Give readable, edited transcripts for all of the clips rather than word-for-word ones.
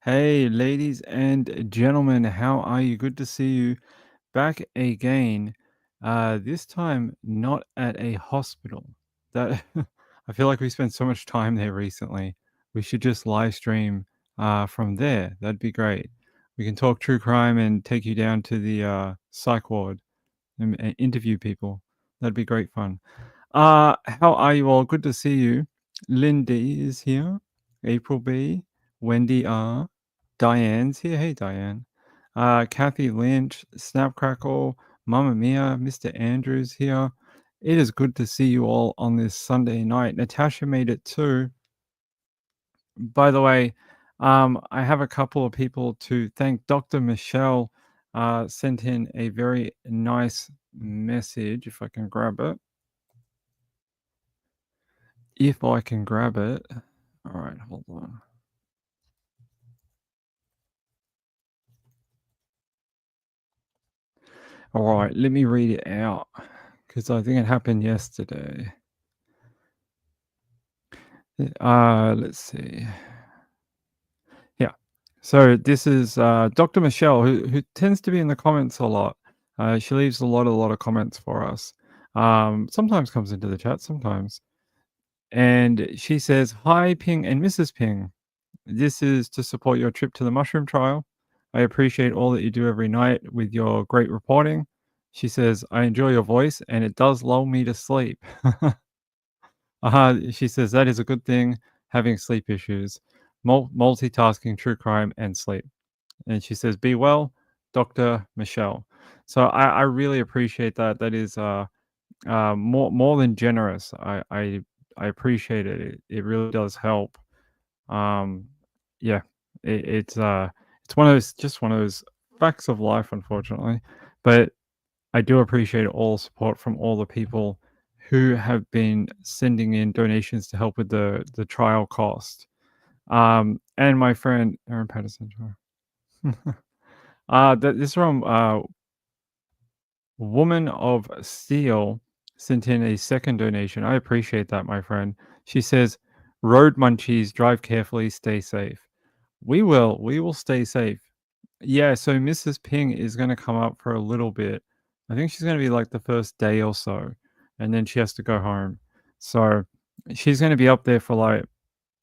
Hey, ladies and gentlemen, how are you? Good to see you back again. This time not at a hospital. That I feel like we spent so much time there recently. We should just live stream from there. That'd be great. We can talk true crime and take you down to the psych ward and interview people. That'd be great fun. How are you all? Good to see you. Lindy is here. April B. Wendy R. Diane's here. Hey, Diane. Kathy Lynch, Snapcrackle, Mamma Mia, Mr. Andrews here. It is good to see you all on this Sunday night. Natasha made it too. By the way, I have a couple of people to thank. Dr. Michelle sent in a very nice message, if I can grab it. If I can grab it. All right, hold on. All right, let me read it out because I think it happened yesterday. Let's see. Yeah. So this is Dr. Michelle, who tends to be in the comments a lot. She leaves a lot of comments for us. Sometimes comes into the chat, sometimes. And she says, "Hi, Ping and Mrs. Ping. This is to support your trip to the mushroom trial. I appreciate all that you do every night with your great reporting." She says, "I enjoy your voice and it does lull me to sleep." She says, "That is a good thing, having sleep issues, multitasking, true crime, and sleep." And she says, "Be well, Dr. Michelle." So I really appreciate that. That is more than generous. I appreciate it. It really does help. Um, yeah, it's one of those just one of those facts of life, unfortunately. But I do appreciate all support from all the people who have been sending in donations to help with the trial cost. And my friend Aaron Patterson. This is from Woman of Steel sent in a second donation. I appreciate that, my friend. She says, "Road munchies, drive carefully, stay safe." We will. We will stay safe. Yeah, so Mrs. Ping is going to come up for a little bit. I think she's going to be like the first day or so, and then she has to go home. So she's going to be up there for like,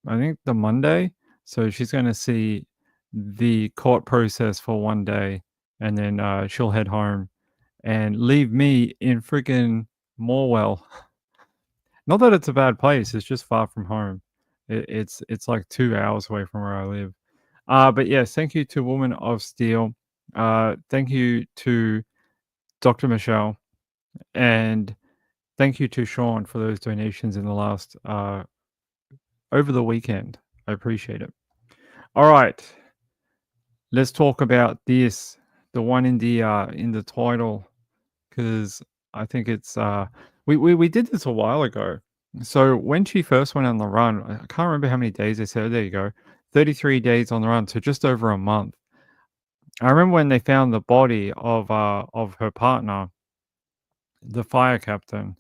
I think the Monday. So she's going to see the court process for one day, and then she'll head home and leave me in freaking Morwell. Not that it's a bad place, it's just far from home. It's like 2 hours away from where I live. But yes, thank you to Woman of Steel. Thank you to Dr. Michelle, and thank you to Sean for those donations in the last over the weekend. I appreciate it. All right, let's talk about this, the one in the title, because I think it's we did this a while ago. So when she first went on the run, I can't remember how many days they said. There you go, 33 days on the run, so just over a month. I remember when they found the body of her partner, the fire captain,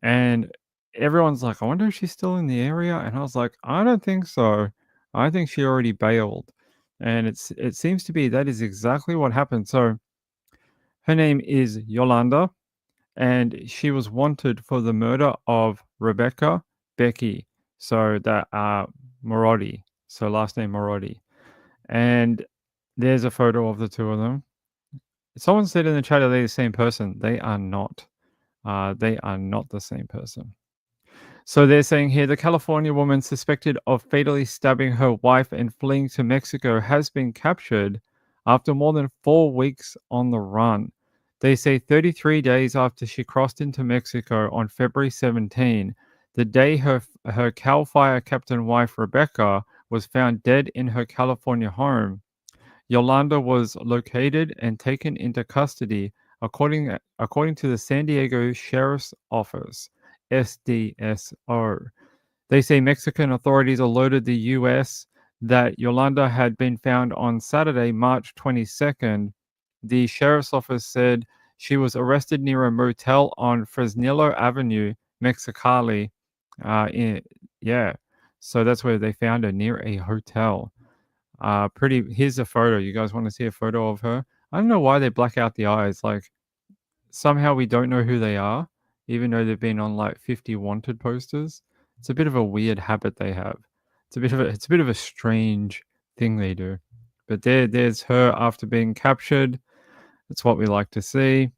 and everyone's like, "I wonder if she's still in the area." And I was like, "I don't think so. I think she already bailed." And it seems to be that is exactly what happened. So her name is Yolanda, and she was wanted for the murder of Rebecca Becky. So that Marodi. So last name Marodi. And there's a photo of the two of them. Someone said in the chat, are they the same person? They are not. They are not the same person. So they're saying here the California woman suspected of fatally stabbing her wife and fleeing to Mexico has been captured after more than 4 weeks on the run. They say 33 days after she crossed into Mexico on February 17, the day her Cal Fire Captain wife Rebecca was found dead in her California home, Yolanda was located and taken into custody, according to the San Diego Sheriff's Office, SDSO. They say Mexican authorities alerted the U.S. that Yolanda had been found on Saturday, March 22nd. The sheriff's office said she was arrested near a motel on Fresnillo Avenue, Mexicali. Yeah, so that's where they found her, near a hotel. Here's a photo. You guys want to see a photo of her? I don't know why they black out the eyes. Like, somehow we don't know who they are, even though they've been on like 50 wanted posters. It's a bit of a weird habit they have. It's a bit of a strange thing they do. But there's her after being captured. That's what we like to see.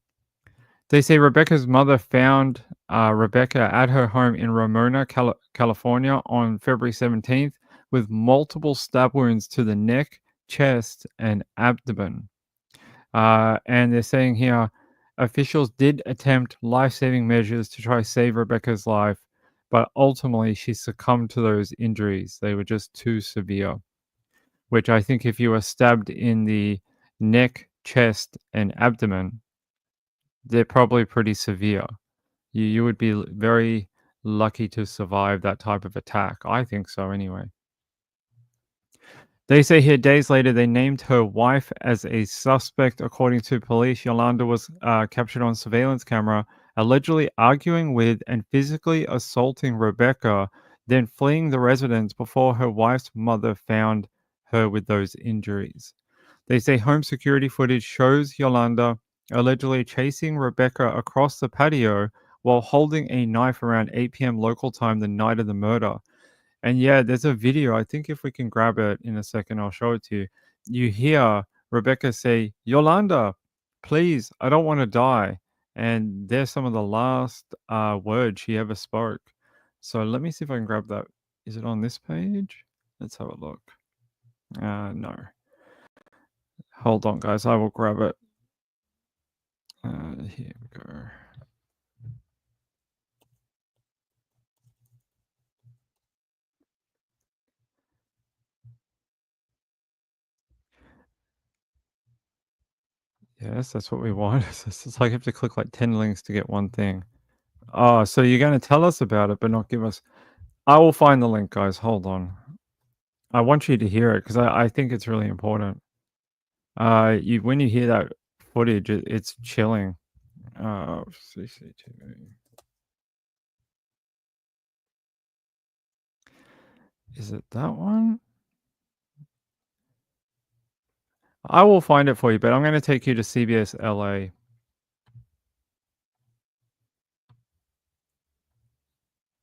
They say Rebecca's mother found Rebecca at her home in Ramona, California on February 17th with multiple stab wounds to the neck, chest, and abdomen. And they're saying here officials did attempt life-saving measures to try save Rebecca's life, but ultimately she succumbed to those injuries. They were just too severe, which I think if you were stabbed in the neck, chest, and abdomen, they're probably pretty severe. You would be very lucky to survive that type of attack. I think so anyway. They say here days later they named her wife as a suspect. According to police, Yolanda was captured on surveillance camera, allegedly arguing with and physically assaulting Rebecca, then fleeing the residence before her wife's mother found her with those injuries. They say home security footage shows Yolanda allegedly chasing Rebecca across the patio while holding a knife around 8 p.m. local time the night of the murder. And yeah, there's a video. I think if we can grab it in a second, I'll show it to you. You hear Rebecca say, Yolanda, please, I don't want to die. And there's some of the last words she ever spoke. So let me see if I can grab that. Is it on this page? Let's have a look. No. Hold on, guys. I will grab it. Here we go. Yes, that's what we want. It's like you have to click like 10 links to get one thing. Oh, so you're going to tell us about it, but not give us. I will find the link, guys. Hold on. I want you to hear it because I think it's really important. When you hear that footage, it's chilling. CCTV. Is it that one? I will find it for you, but I'm going to take you to CBS LA.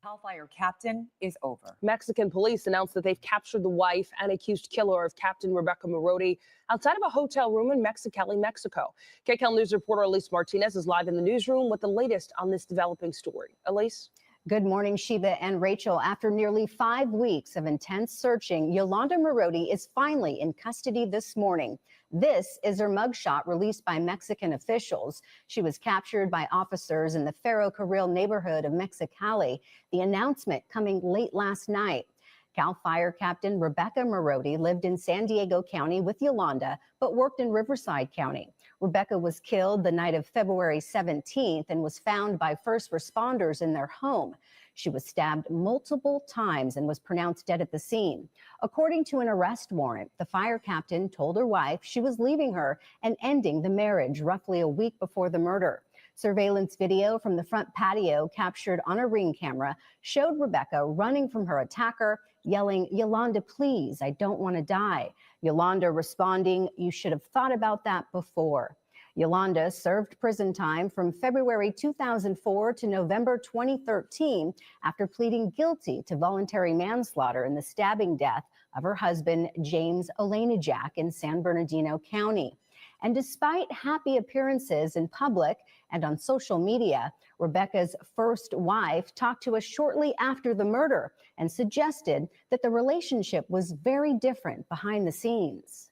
Cal Fire captain is over. Mexican police announced that they've captured the wife and accused killer of Captain Rebecca Marodi outside of a hotel room in Mexicali, Mexico. KCAL News reporter Elise Martinez is live in the newsroom with the latest on this developing story. Elise? Good morning, Sheba and Rachel. After nearly 5 weeks of intense searching, Yolanda Marodi is finally in custody this morning. This is her mugshot released by Mexican officials. She was captured by officers in the Ferrocarril neighborhood of Mexicali. The announcement coming late last night. Cal Fire Captain Rebecca Marodi lived in San Diego County with Yolanda, but worked in Riverside County. Rebecca was killed the night of February 17th and was found by first responders in their home. She was stabbed multiple times and was pronounced dead at the scene. According to an arrest warrant, the fire captain told her wife she was leaving her and ending the marriage roughly a week before the murder. Surveillance video from the front patio captured on a Ring camera showed Rebecca running from her attacker, yelling, "Yolanda, please, I don't want to die." Yolanda responding, "You should have thought about that before." Yolanda served prison time from February 2004 to November 2013 after pleading guilty to voluntary manslaughter in the stabbing death of her husband, James Olejniczak, in San Bernardino County. And despite happy appearances in public and on social media, Rebecca's first wife talked to us shortly after the murder and suggested that the relationship was very different behind the scenes.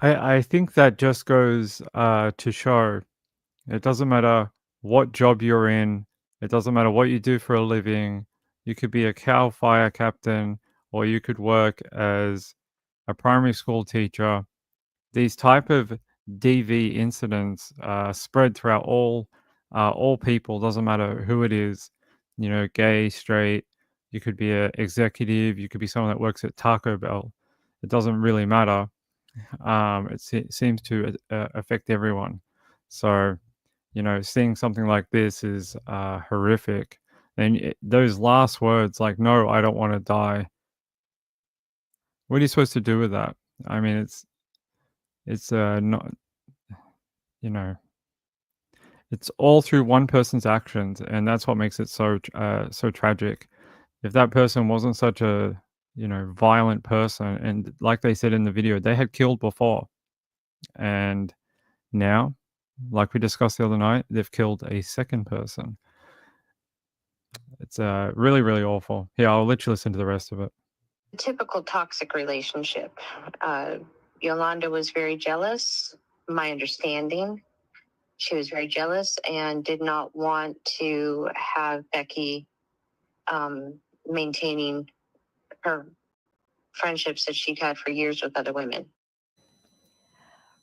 I think that just goes to show it doesn't matter what job you're in, it doesn't matter what you do for a living. You could be a Cal Fire captain, or you could work as a primary school teacher. These type of DV incidents spread throughout all people. Doesn't matter who it is, you know, gay, straight. You could be an executive. You could be someone that works at Taco Bell. It doesn't really matter. It seems to affect everyone. So, you know, seeing something like this is horrific. And those last words, like, no, I don't want to die. What are you supposed to do with that? I mean, it's not, you know, it's all through one person's actions, and that's what makes it so tragic. If that person wasn't such a, violent person, and like they said in the video, they had killed before, and now, like we discussed the other night, they've killed a second person. It's really, really awful. Yeah, I'll let you listen to the rest of it. Typical toxic relationship. Yolanda was very jealous, my understanding. She was very jealous and did not want to have Becky maintaining her friendships that she'd had for years with other women.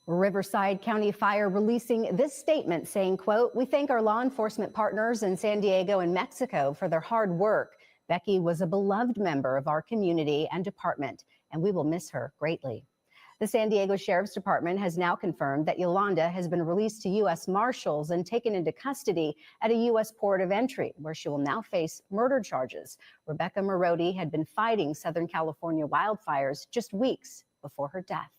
Riverside County Fire releasing this statement saying, quote, "We thank our law enforcement partners in San Diego and Mexico for their hard work. Becky was a beloved member of our community and department, and we will miss her greatly." The San Diego Sheriff's Department has now confirmed that Yolanda has been released to U.S. Marshals and taken into custody at a U.S. port of entry, where she will now face murder charges. Rebecca Marodi had been fighting Southern California wildfires just weeks before her death.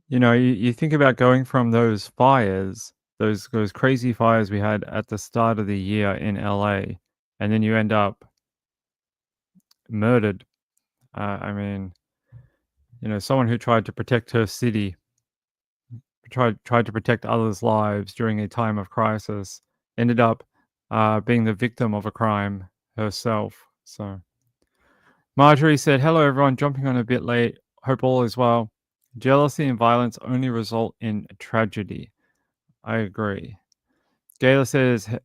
You think about going from those fires, those crazy fires we had at the start of the year in LA, and then you end up murdered. I mean, someone who tried to protect her city, tried to protect others' lives during a time of crisis, ended up being the victim of a crime herself. So, Marjorie said, "Hello, everyone. Jumping on a bit late. Hope all is well. Jealousy and violence only result in tragedy." I agree. Gayla says,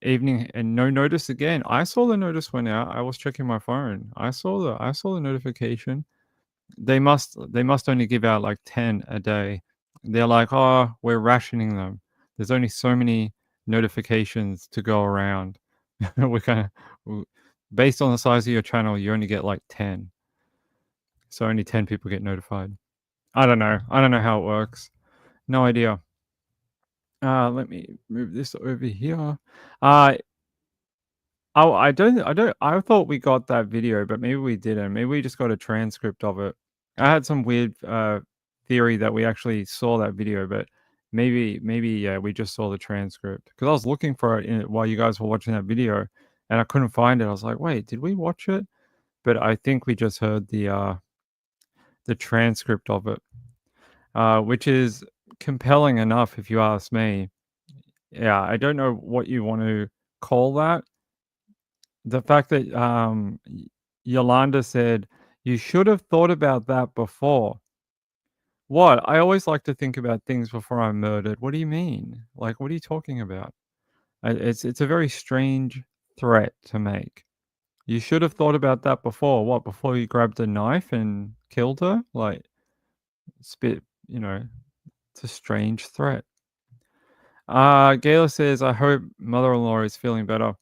"Evening and no notice again." I saw the notice went out. I was checking my phone. I saw the notification. They must only give out like 10 a day. They're like, "Oh, we're rationing them. There's only so many notifications to go around." we kind of based on the size of your channel, you only get like 10. So only 10 people get notified. I don't know how it works. No idea. Let me move this over here. Oh, I thought we got that video, but maybe we didn't. Maybe we just got a transcript of it. I had some weird theory that we actually saw that video, but maybe yeah, we just saw the transcript. Because I was looking for it while you guys were watching that video, and I couldn't find it. I was like, wait, did we watch it? But I think we just heard the transcript of it, which is compelling enough, if you ask me. Yeah, I don't know what you want to call that. The fact that Yolanda said, "You should have thought about that before." What? I always like to think about things before I'm murdered. What do you mean? Like, what are you talking about? It's a very strange threat to make. You should have thought about that before. What? Before you grabbed a knife and killed her? Like, it's a bit, it's a strange threat. Gayla says, "I hope mother-in-law is feeling better."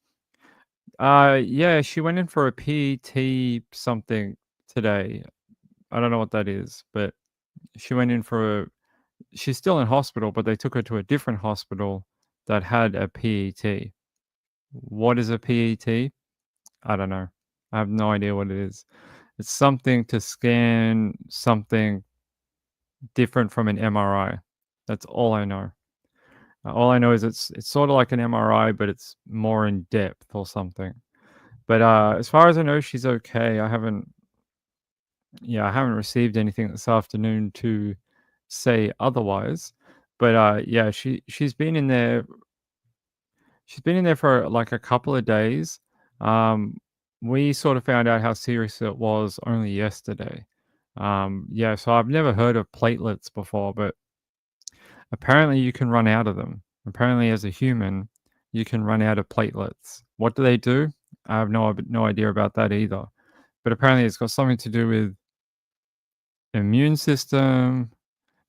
Yeah, she went in for a PT something today. I don't know what that is, but she went in for she's still in hospital, but they took her to a different hospital that had a PET. What is a PET? I don't know. I have no idea what it is. It's something to scan something different from an MRI. That's all I know. All I know is it's sort of like an MRI, but it's more in depth or something. But as far as I know, she's okay. I haven't received anything this afternoon to say otherwise. But yeah, she's been in there. She's been in there for like a couple of days. We sort of found out how serious it was only yesterday. Yeah, so I've never heard of platelets before, but apparently you can run out of them. Apparently, as a human, you can run out of platelets. What do they do? I have no idea about that either. But apparently, it's got something to do with immune system,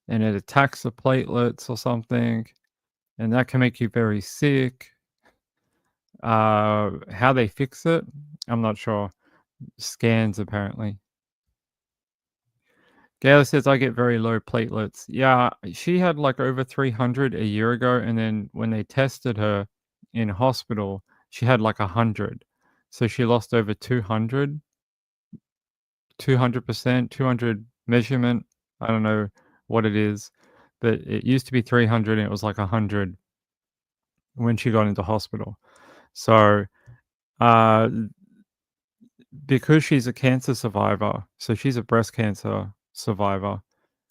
and it attacks the platelets or something, and that can make you very sick. How they fix it, I'm not sure. Scans, apparently. Gail says, I get very low platelets. Yeah, she had like over 300 a year ago. And then when they tested her in hospital, she had like 100. So she lost over 200%, 200 measurement. I don't know what it is, but it used to be 300 and it was like 100 when she got into hospital. So, because she's a cancer survivor, so she's a breast cancer survivor,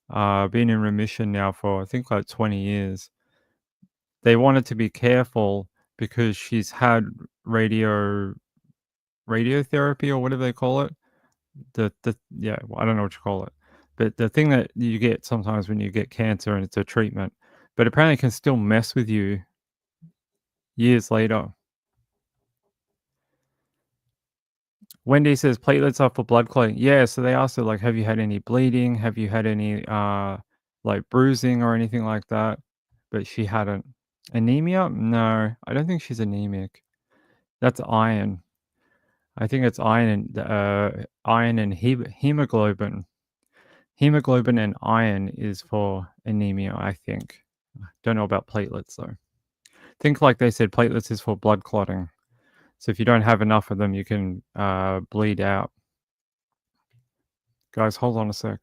been in remission now for I think like 20 years. They wanted to be careful because she's had radiotherapy or whatever they call it. Yeah, I don't know what you call it, but the thing that you get sometimes when you get cancer and it's a treatment, but apparently can still mess with you years later. Wendy says platelets are for blood clotting. Yeah, so they asked her like, have you had any bleeding? Have you had any like bruising or anything like that? But she hadn't. Anemia? No, I don't think she's anemic. That's iron. I think it's iron and hemoglobin. Hemoglobin and iron is for anemia, I think. Don't know about platelets though. Think like they said platelets is for blood clotting. So if you don't have enough of them, you can bleed out. Guys, hold on a sec.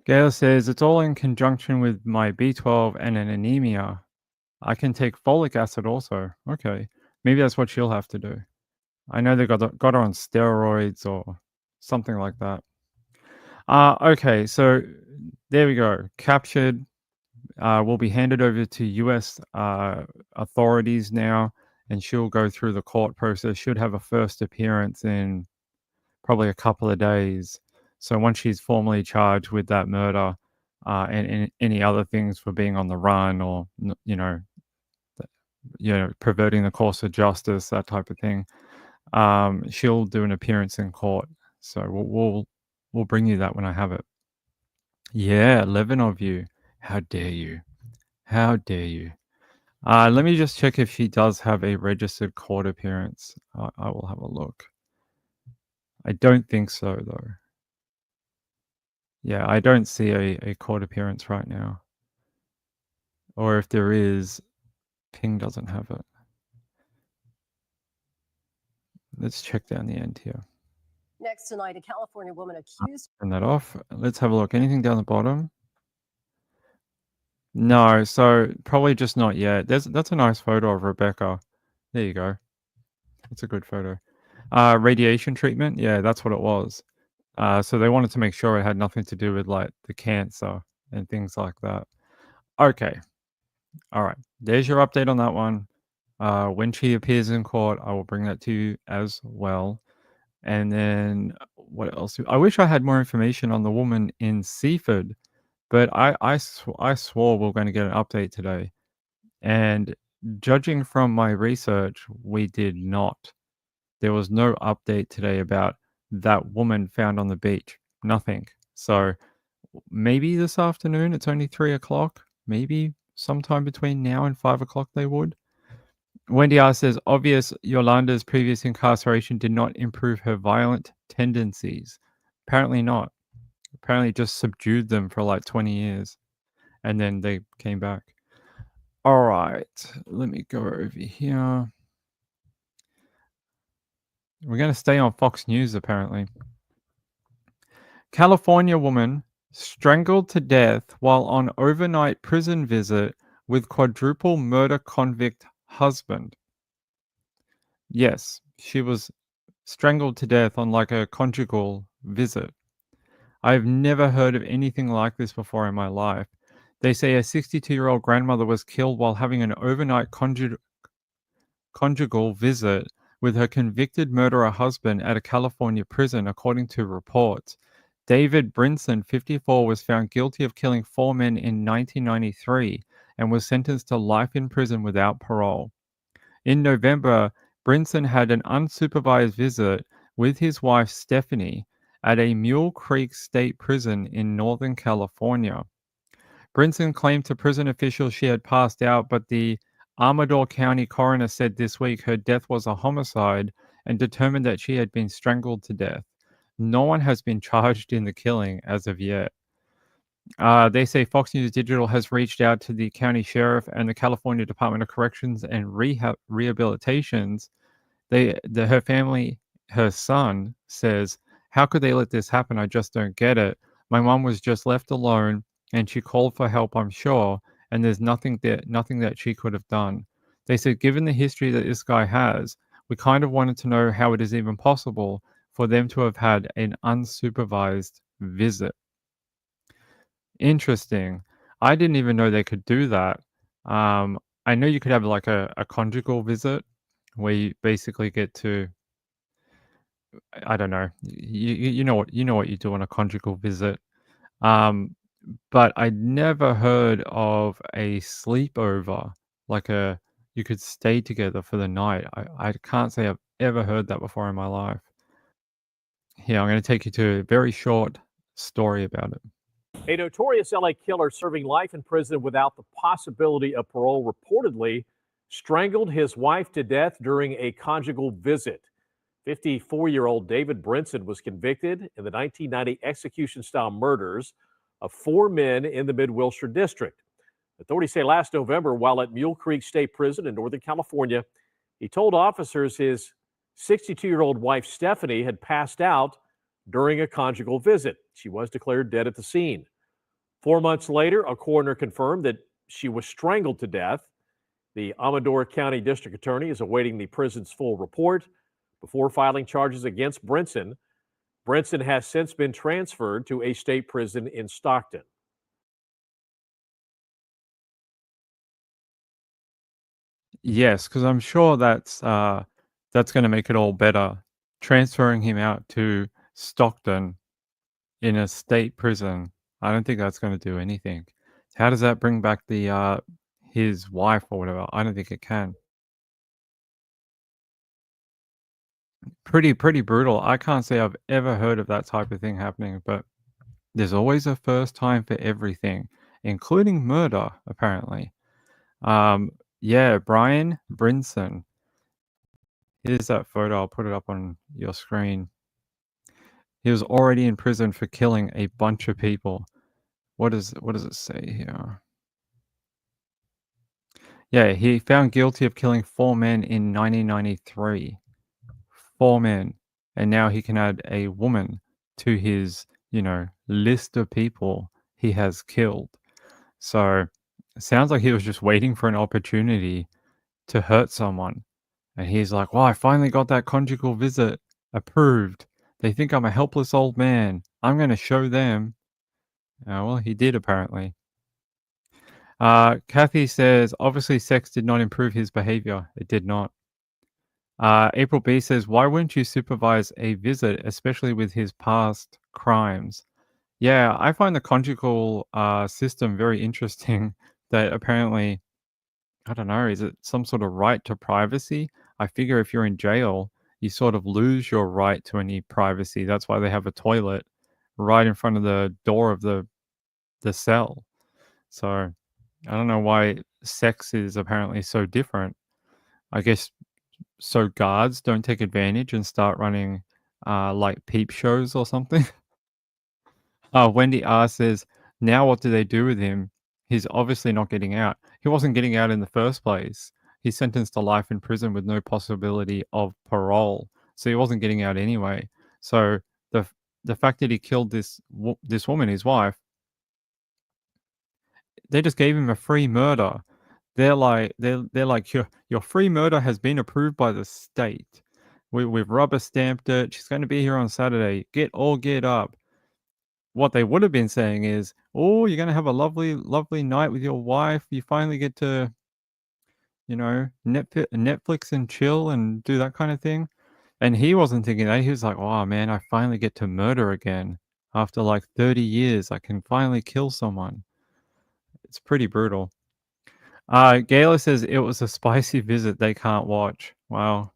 Gail says, it's all in conjunction with my B12 and an anemia. I can take folic acid also. Okay. Maybe that's what she'll have to do. I know they got her on steroids or something like that. Okay, so there we go. Captured. Will be handed over to U.S. Authorities now, and she'll go through the court process. Should have a first appearance in probably a couple of days. So once she's formally charged with that murder and any other things for being on the run or perverting the course of justice, that type of thing, she'll do an appearance in court. So we'll bring you that when I have it. Yeah, 11 of you. How dare you? How dare you? Let me just check if she does have a registered court appearance. I will have a look. I don't think so, though. Yeah, I don't see a court appearance right now. Or if there is, Ping doesn't have it. Let's check down the end here. Next tonight, a California woman accused. Turn that off. Let's have a look. Anything down the bottom? No, so probably just not yet. That's a nice photo of Rebecca. There you go. That's a good photo. Radiation treatment. Yeah, that's what it was. So they wanted to make sure it had nothing to do with like the cancer and things like that. Okay. All right. There's your update on that one. When she appears in court, I will bring that to you as well. And then what else? I wish I had more information on the woman in Seaford, but I swore we were going to get an update today. And judging from my research, we did not. There was no update today about that woman found on the beach. Nothing. So maybe this afternoon, it's only 3 o'clock. Maybe sometime between now and 5 o'clock they would. Wendy R says, obvious Yolanda's previous incarceration did not improve her violent tendencies. Apparently not. Apparently just subdued them for like 20 years. And then they came back. All right. Let me go over here. We're going to stay on Fox News, apparently. California woman strangled to death while on overnight prison visit with quadruple murder convict husband. Yes, she was strangled to death on like a conjugal visit. I've never heard of anything like this before in my life. They say a 62-year-old grandmother was killed while having an overnight conjugal visit with her convicted murderer husband at a California prison, according to reports. David Brinson, 54, was found guilty of killing 4 men in 1993 and was sentenced to life in prison without parole. In November, Brinson had an unsupervised visit with his wife Stephanie at a Mule Creek State Prison in Northern California. Brinson claimed to prison officials she had passed out, but the Amador County coroner said this week her death was a homicide and determined that she had been strangled to death. No one has been charged in the killing as of yet. They say Fox News Digital has reached out to the county sheriff and the California Department of Corrections and Rehabilitations. Her family, her son says, "How could they let this happen? I just don't get it. My mom was just left alone, and she called for help, I'm sure, and there's nothing that she could have done." They said, given the history that this guy has, we kind of wanted to know how it is even possible for them to have had an unsupervised visit. Interesting. I didn't even know they could do that. I know you could have like a conjugal visit where you basically get to, I don't know, you know what you do on a conjugal visit. But I never heard of a sleepover, like you could stay together for the night. I can't say I've ever heard that before in my life. Here, I'm going to take you to a very short story about it. A notorious LA killer serving life in prison without the possibility of parole reportedly strangled his wife to death during a conjugal visit. 54-year-old David Brinson was convicted in the 1990 execution-style murders of 4 men in the Mid-Wilshire district. Authorities say last November, while at Mule Creek State Prison in Northern California, he told officers his 62-year-old wife Stephanie had passed out during a conjugal visit. She was declared dead at the scene. 4 months later, a coroner confirmed that she was strangled to death. The Amador County District Attorney is awaiting the prison's full report before filing charges against Brinson. Brinson has since been transferred to a state prison in Stockton. Yes, because I'm sure that's going to make it all better. Transferring him out to Stockton in a state prison, I don't think that's going to do anything. How does that bring back the his wife or whatever? I don't think it can. Pretty brutal. I can't say I've ever heard of that type of thing happening, but there's always a first time for everything, including murder, apparently. Yeah, Brian Brinson. Here's that photo. I'll put it up on your screen. He was already in prison for killing a bunch of people. What does it say here? Yeah, he found guilty of killing 4 men in 1993. 4 men. And now he can add a woman to his, list of people he has killed. So it sounds like he was just waiting for an opportunity to hurt someone. And he's like, "Well, I finally got that conjugal visit approved. They think I'm a helpless old man. I'm going to show them." Well, he did apparently. Kathy says, obviously sex did not improve his behavior. It did not. April B says, why wouldn't you supervise a visit, especially with his past crimes? Yeah, I find the conjugal system very interesting that apparently, I don't know, is it some sort of right to privacy? I figure if you're in jail, you sort of lose your right to any privacy. That's why they have a toilet right in front of the door of the cell. So I don't know why sex is apparently so different. I guess so guards don't take advantage and start running like peep shows or something. Wendy R says, now what do they do with him? He's obviously not getting out. He wasn't getting out in the first place. He's sentenced to life in prison with no possibility of parole. So he wasn't getting out anyway. So the fact that he killed this woman, his wife, they just gave him a free murder. They're like your free murder has been approved by the state. We've rubber stamped it. She's going to be here on Saturday. Get up. What they would have been saying is, oh, you're going to have a lovely night with your wife. You finally get to, Netflix and chill and do that kind of thing. And he wasn't thinking that. He was like, "Oh man, I finally get to murder again. After like 30 years, I can finally kill someone." It's pretty brutal. Gayla says it was a spicy visit they can't watch. Wow.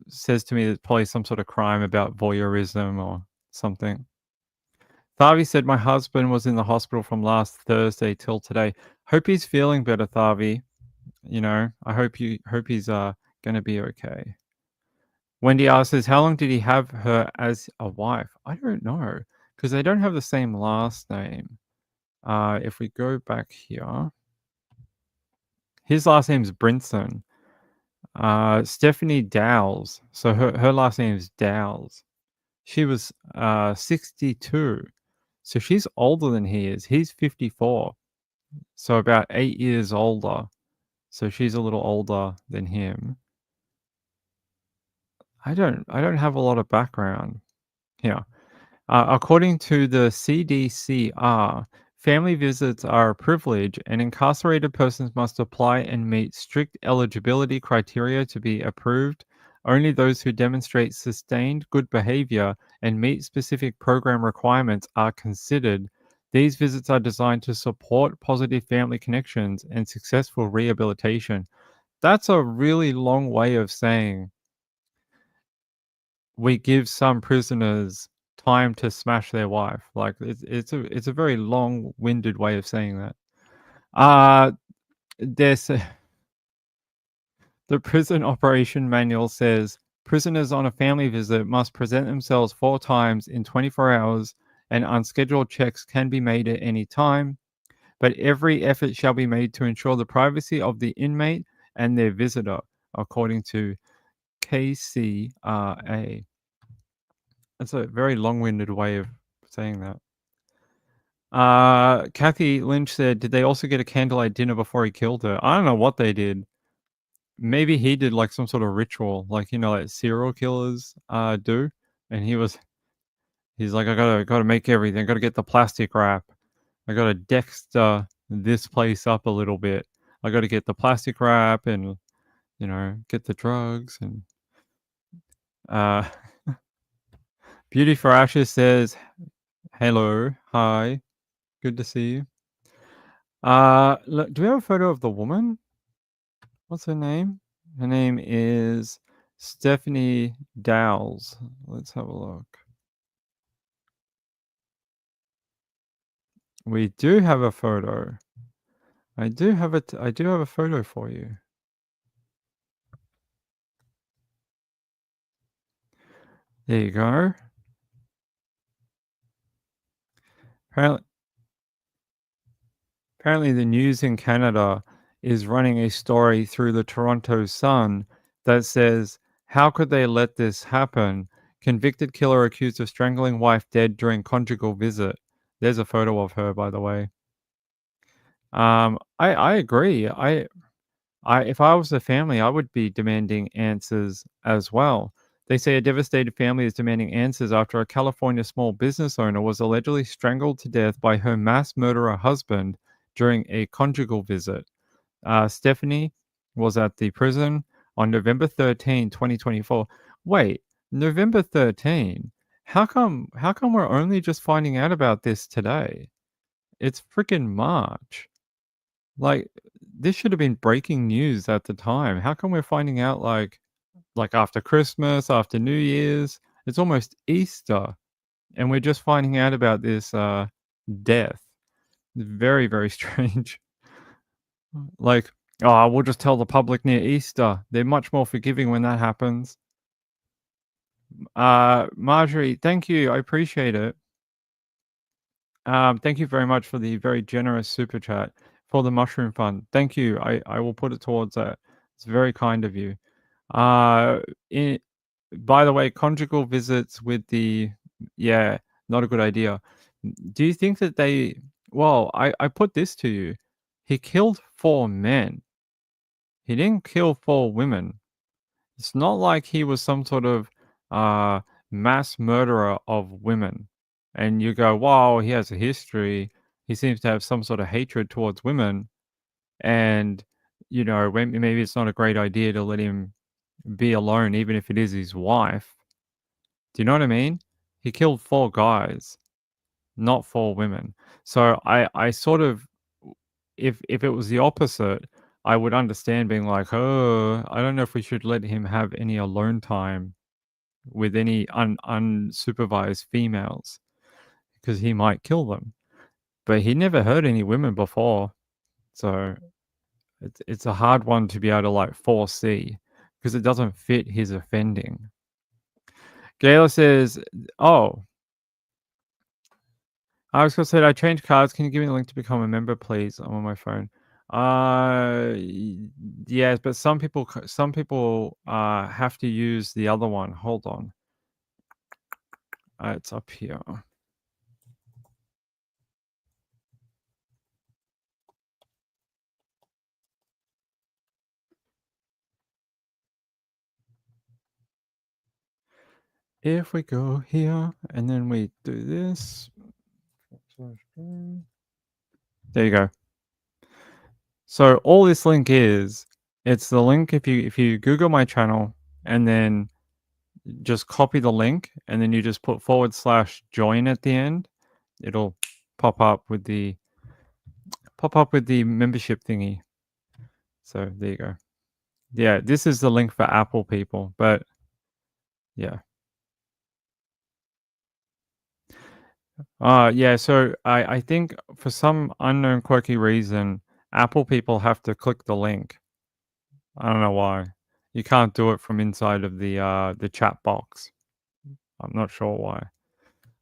Says to me it's probably some sort of crime about voyeurism or something. Thavi said my husband was in the hospital from last Thursday till today. Hope he's feeling better, Thavi. I hope he's gonna be okay. Wendy asks, how long did he have her as a wife? I don't know, because they don't have the same last name. If we go back here, his last name's Brinson. Stephanie Dowles. So her last name is Dowles. She was 62. So she's older than he is. He's 54. So about 8 years older. So she's a little older than him. I don't have a lot of background here. According to the CDCR, family visits are a privilege, and incarcerated persons must apply and meet strict eligibility criteria to be approved. Only those who demonstrate sustained good behavior and meet specific program requirements are considered. These visits are designed to support positive family connections and successful rehabilitation. That's a really long way of saying we give some prisoners time to smash their wife. Like it's a very long-winded way of saying that. There's the prison operation manual says prisoners on a family visit must present themselves 4 times in 24 hours, and unscheduled checks can be made at any time. But every effort shall be made to ensure the privacy of the inmate and their visitor, according to KCRA. That's a very long-winded way of saying that. Kathy Lynch said, did they also get a candlelight dinner before he killed her? I don't know what they did. Maybe he did like some sort of ritual, like like serial killers do. And he's like, I gotta make everything. I gotta get the plastic wrap. I gotta Dexter this place up a little bit. I gotta get the plastic wrap and get the drugs and Beauty for Ashes says, hello, hi, good to see you. Look, do we have a photo of the woman? What's her name? Her name is Stephanie Dowles. Let's have a look. We do have a photo. I do have a photo for you. There you go. Apparently the news in Canada is running a story through the Toronto Sun that says, how could they let this happen? Convicted killer accused of strangling wife dead during conjugal visit. There's a photo of her, by the way. I agree. If I was the family, I would be demanding answers as well. They say a devastated family is demanding answers after a California small business owner was allegedly strangled to death by her mass murderer husband during a conjugal visit. Stephanie was at the prison on November 13, 2024. Wait, November 13? How come we're only just finding out about this today? It's freaking March. Like, this should have been breaking news at the time. How come we're finding out like after Christmas, after New Year's? It's almost Easter, and we're just finding out about this death. Very, very strange. Like, oh, we'll just tell the public near Easter. They're much more forgiving when that happens. Marjorie, thank you. I appreciate it. Thank you very much for the very generous super chat for the mushroom fund. Thank you. I will put it towards that. It's very kind of you. By the way, conjugal visits with not a good idea. Do you think that I put this to you. He killed 4 men. He didn't kill 4 women. It's not like he was some sort of mass murderer of women. And you go, wow, he has a history. He seems to have some sort of hatred towards women. And, maybe it's not a great idea to let him be alone, even if it is his wife. Do you know what I mean? He killed 4 guys, not 4 women. So I sort of, if it was the opposite, I would understand being like, oh, I don't know if we should let him have any alone time with any unsupervised females because he might kill them. But he never hurt any women before, so it's a hard one to be able to like foresee because it doesn't fit his offending. Gayla says, "Oh, I was gonna say I changed cards. Can you give me the link to become a member, please? I'm on my phone." Yes, but some people have to use the other one. Hold on. It's up here. If we go here and then we do this. There you go. So all this link is, it's the link if you Google my channel and then just copy the link and then you just put /join at the end, it'll pop up with the membership thingy. So there you go. Yeah, this is the link for Apple people, but yeah. Yeah, so I think for some unknown quirky reason, Apple people have to click the link. I don't know why. You can't do it from inside of the chat box. I'm not sure why.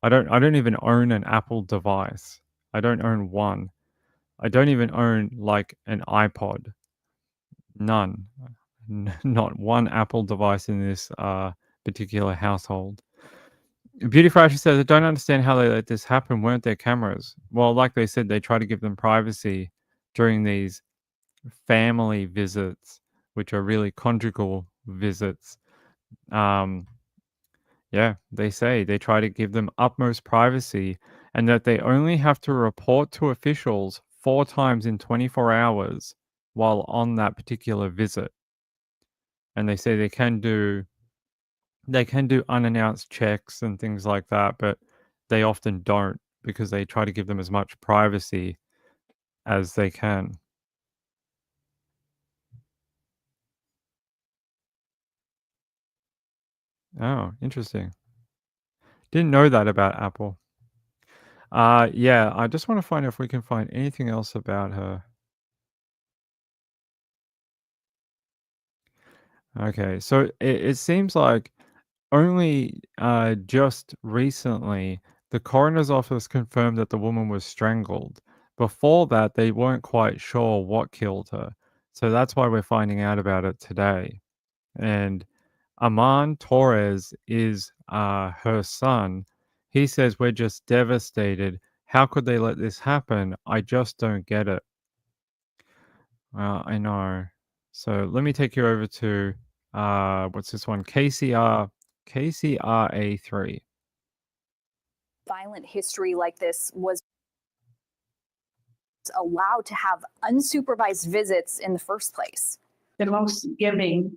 I don't even own an Apple device. I don't own one. I don't even own like an iPod. None. Not one Apple device in this particular household. Beauty Frasher says, I don't understand how they let this happen. Weren't there cameras? Well, like they said, they try to give them privacy during these family visits, which are really conjugal visits. Yeah, they say they try to give them utmost privacy and that they only have to report to officials 4 times in 24 hours while on that particular visit. And they say they can do unannounced checks and things like that, but they often don't because they try to give them as much privacy as they can. Oh, interesting. Didn't know that about Apple. Yeah, I just want to find if we can find anything else about her. Okay, so it seems like only just recently the coroner's office confirmed that the woman was strangled. Before that, they weren't quite sure what killed her. So that's why we're finding out about it today. And Aman Torres is her son. He says, we're just devastated. How could they let this happen? I just don't get it. I know. So let me take you over to what's this one? KCRA3. Violent history like this was allowed to have unsupervised visits in the first place. The most giving,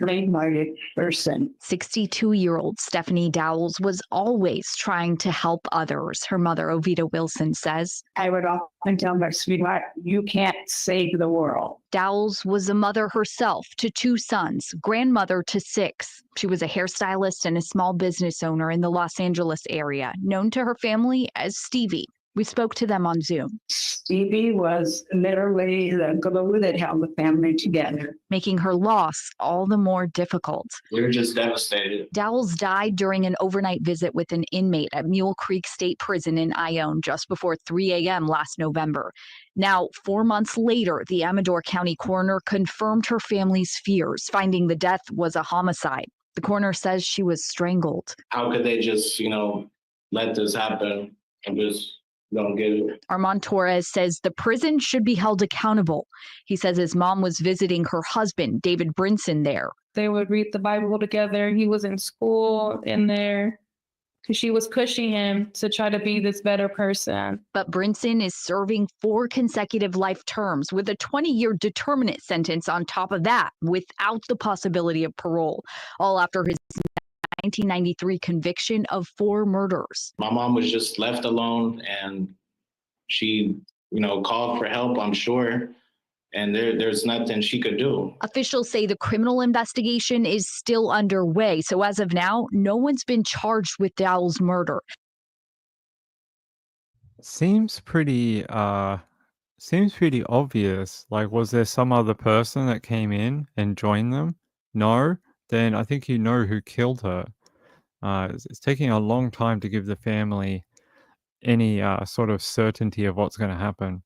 kind-hearted person. 62-year-old Stephanie Dowles was always trying to help others, her mother, Ovita Wilson, says. I would often tell my sweetheart, you can't save the world. Dowles was a mother herself to 2 sons, grandmother to 6. She was a hairstylist and a small business owner in the Los Angeles area, known to her family as Stevie. We spoke to them on Zoom. Stevie was literally the glue that held the family together, making her loss all the more difficult. We were just devastated. Dowles died during an overnight visit with an inmate at Mule Creek State Prison in Ione just before 3 a.m. last November. Now, 4 months later, the Amador County coroner confirmed her family's fears, finding the death was a homicide. The coroner says she was strangled. How could they just, let this happen and just don't get it? Armand Torres says the prison should be held accountable. He says his mom was visiting her husband, David Brinson, there. They would read the Bible together. He was in school in there. because she was pushing him to try to be this better person. But Brinson is serving 4 consecutive life terms with a 20-year determinate sentence on top of that, without the possibility of parole, all after his 1993 conviction of 4 murders. My mom was just left alone, and she, called for help, I'm sure. And there's nothing she could do. Officials say the criminal investigation is still underway. So as of now, no one's been charged with Dowell's murder. Seems pretty obvious. Like, was there some other person that came in and joined them? No? Then I think you know who killed her. It's taking a long time to give the family any sort of certainty of what's going to happen.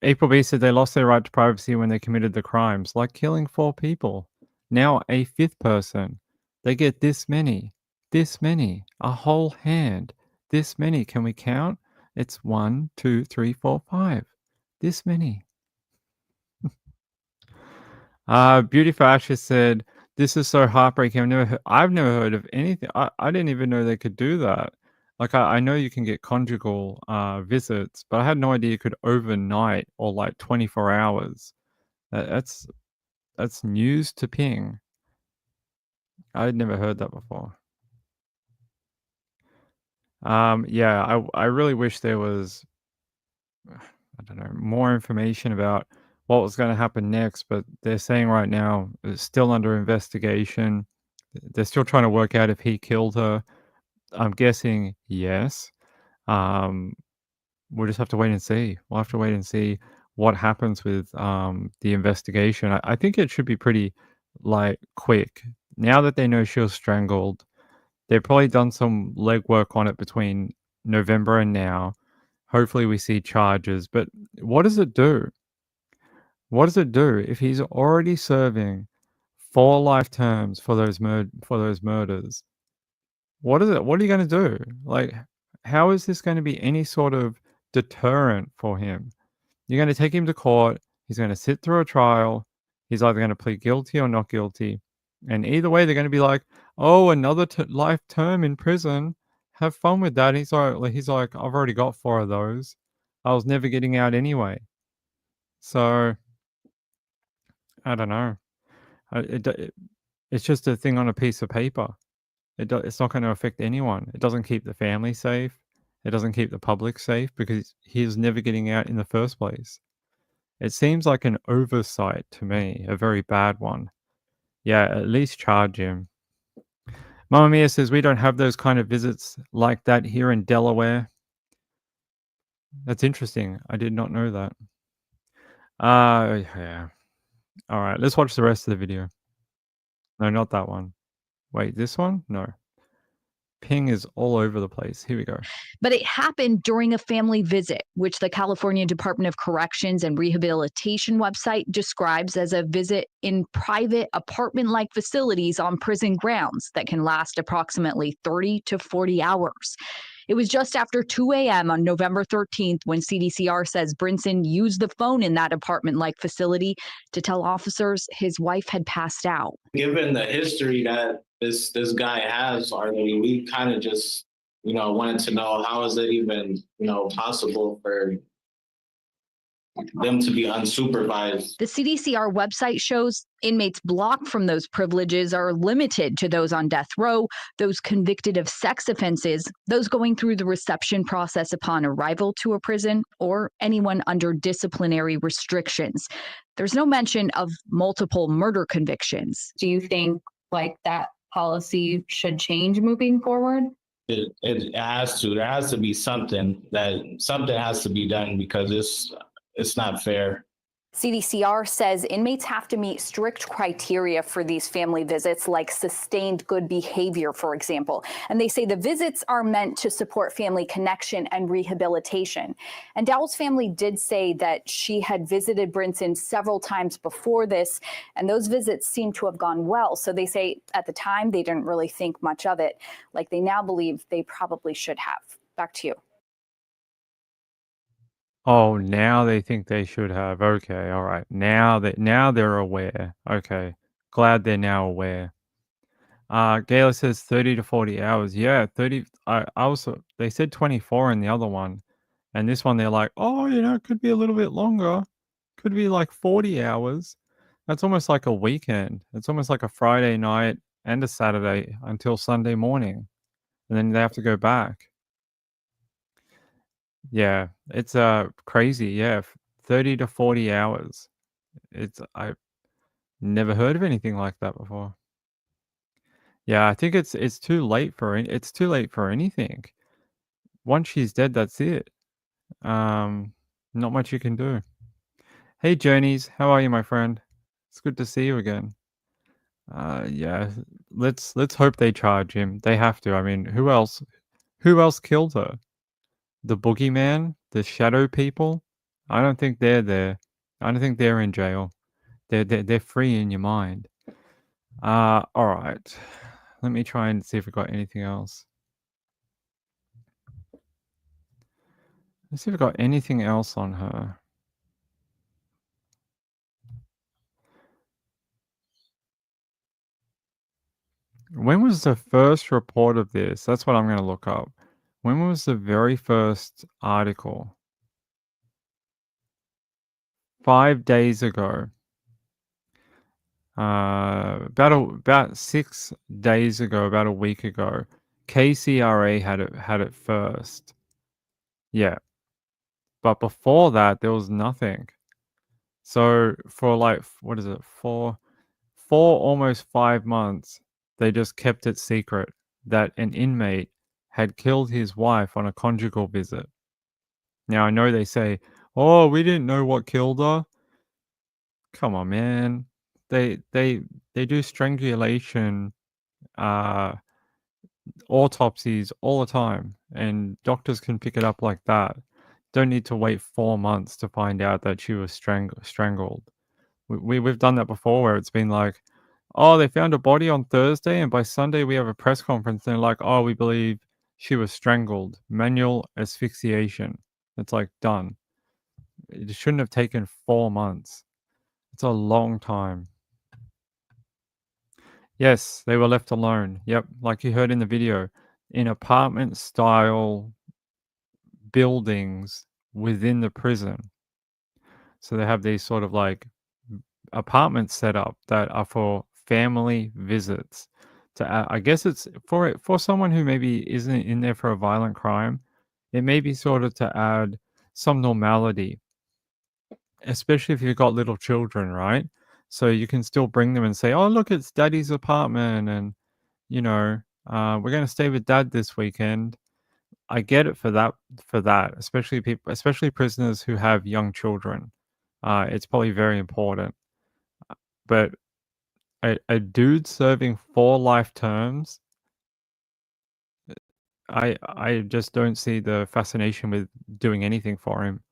April B said they lost their right to privacy when they committed the crimes, like killing 4 people. Now a 5th person. They get this many, a whole hand, this many. Can we count? It's 1, 2, 3, 4, 5. This many. Beauty for Ashes said, "This is so heartbreaking. I've never heard of anything. I didn't even know they could do that. Like, I know you can get conjugal visits, but I had no idea you could overnight or like 24 hours. That's news to Ping. I'd never heard that before. Yeah, I really wish there was, I don't know, more information about what was going to happen next, but they're saying right now it's still under investigation. They're still trying to work out if he killed her. I'm guessing yes. We'll just have to wait and see. We'll have to wait and see what happens with the investigation. I think it should be pretty quick. Now that they know she was strangled, they've probably done some legwork on it between November and now. Hopefully we see charges. But what does it do? What does it do if he's already serving 4 life terms for those murders? What are you going to do? Like, how is this going to be any sort of deterrent for him? You're going to take him to court. He's going to sit through a trial. He's either going to plead guilty or not guilty. And either way, they're going to be like, "Oh, another life term in prison. Have fun with that." He's like, "I've already got 4 of those. I was never getting out anyway." So, I don't know. It's just a thing on a piece of paper. It's not going to affect anyone. It doesn't keep the family safe. It doesn't keep the public safe because he's never getting out in the first place. It seems like an oversight to me, a very bad one. Yeah, at least charge him. Mamma Mia says we don't have those kind of visits like that here in Delaware. That's interesting. I did not know that. Yeah. All right, let's watch the rest of the video. No, not that one. Wait, this one? No. Ping is all over the place. Here we go. But it happened during a family visit, which the California Department of Corrections and Rehabilitation website describes as a visit in private apartment-like facilities on prison grounds that can last approximately 30 to 40 hours. It was just after 2 a.m. on November 13th when CDCR says Brinson used the phone in that apartment-like facility to tell officers his wife had passed out. Given the history that this guy has already, we kind of just, wanted to know how is it even, possible for them to be unsupervised. The CDCR website shows inmates blocked from those privileges are limited to those on death row, those convicted of sex offenses, those going through the reception process upon arrival to a prison, or anyone under disciplinary restrictions. There's no mention of multiple murder convictions. Do you think that policy should change moving forward? It has to. There has to be something has to be done because it's not fair. CDCR says inmates have to meet strict criteria for these family visits, like sustained good behavior, for example. And they say the visits are meant to support family connection and rehabilitation. And Dowell's family did say that she had visited Brinson several times before this, and those visits seem to have gone well. So they say at the time they didn't really think much of it, like they now believe they probably should have. Back to you. Oh, now they think they should have. Okay, all right. Now they're aware. Okay. Glad they're now aware. Gayla says 30 to 40 hours. Yeah, 30. I also, they said 24 in the other one. And this one, they're like, oh, it could be a little bit longer. Could be like 40 hours. That's almost like a weekend. It's almost like a Friday night and a Saturday until Sunday morning. And then they have to go back. Yeah, it's crazy. Yeah, 30 to 40 hours. I've never heard of anything like that before. Yeah, I think it's too late for it's too late for anything. Once she's dead, that's it. Not much you can do. Hey, Journeys, how are you, my friend? It's good to see you again. Yeah, let's hope they charge him. They have to. I mean, who else? Who else killed her? The boogeyman, the shadow people. I don't think they're there. I don't think they're in jail. They're free in your mind. All right. Let me try and see if we got anything else. Let's see if we got anything else on her. When was the first report of this? That's what I'm going to look up. When was the very first article? 5 days ago. About 6 days ago, about a week ago, KCRA had it first. Yeah. But before that, there was nothing. So for like, what is it? For almost 5 months, they just kept it secret that an inmate had killed his wife on a conjugal visit. Now I know they say, "Oh, we didn't know what killed her." Come on, man. They do strangulation autopsies all the time, and doctors can pick it up like that. Don't need to wait 4 months to find out that she was strangled. We've done that before where it's been like, oh, they found a body on Thursday, and by Sunday we have a press conference. And they're like, oh, we believe she was strangled, manual asphyxiation. It's like done. It shouldn't have taken 4 months. It's a long time. Yes, they were left alone. Yep, like you heard in the video, in apartment style buildings within the prison. So they have these sort of like apartments set up that are for family visits. I guess it's for someone who maybe isn't in there for a violent crime. It may be sort of to add some normality, especially if you've got little children, right? So you can still bring them and say, "Oh, look, it's Daddy's apartment, and we're going to stay with Dad this weekend." I get it for that. Especially prisoners who have young children. It's probably very important. But a dude serving 4 life terms, I just don't see the fascination with doing anything for him,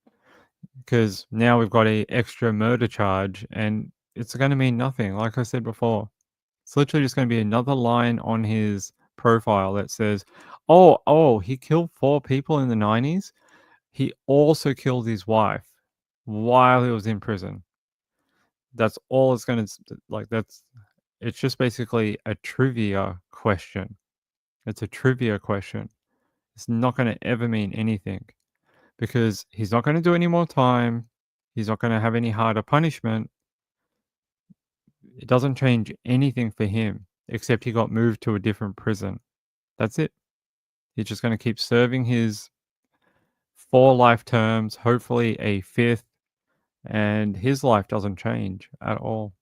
because now we've got a extra murder charge, and it's going to mean nothing. Like I said before, it's literally just going to be another line on his profile that says, "Oh, he killed 4 people in the 90s. He also killed his wife while he was in prison." That's all it's going to like. It's just basically a trivia question. It's a trivia question. It's not going to ever mean anything, because he's not going to do any more time. He's not going to have any harder punishment. It doesn't change anything for him, except he got moved to a different prison. That's it. He's just going to keep serving his 4 life terms, hopefully a 5th, and his life doesn't change at all.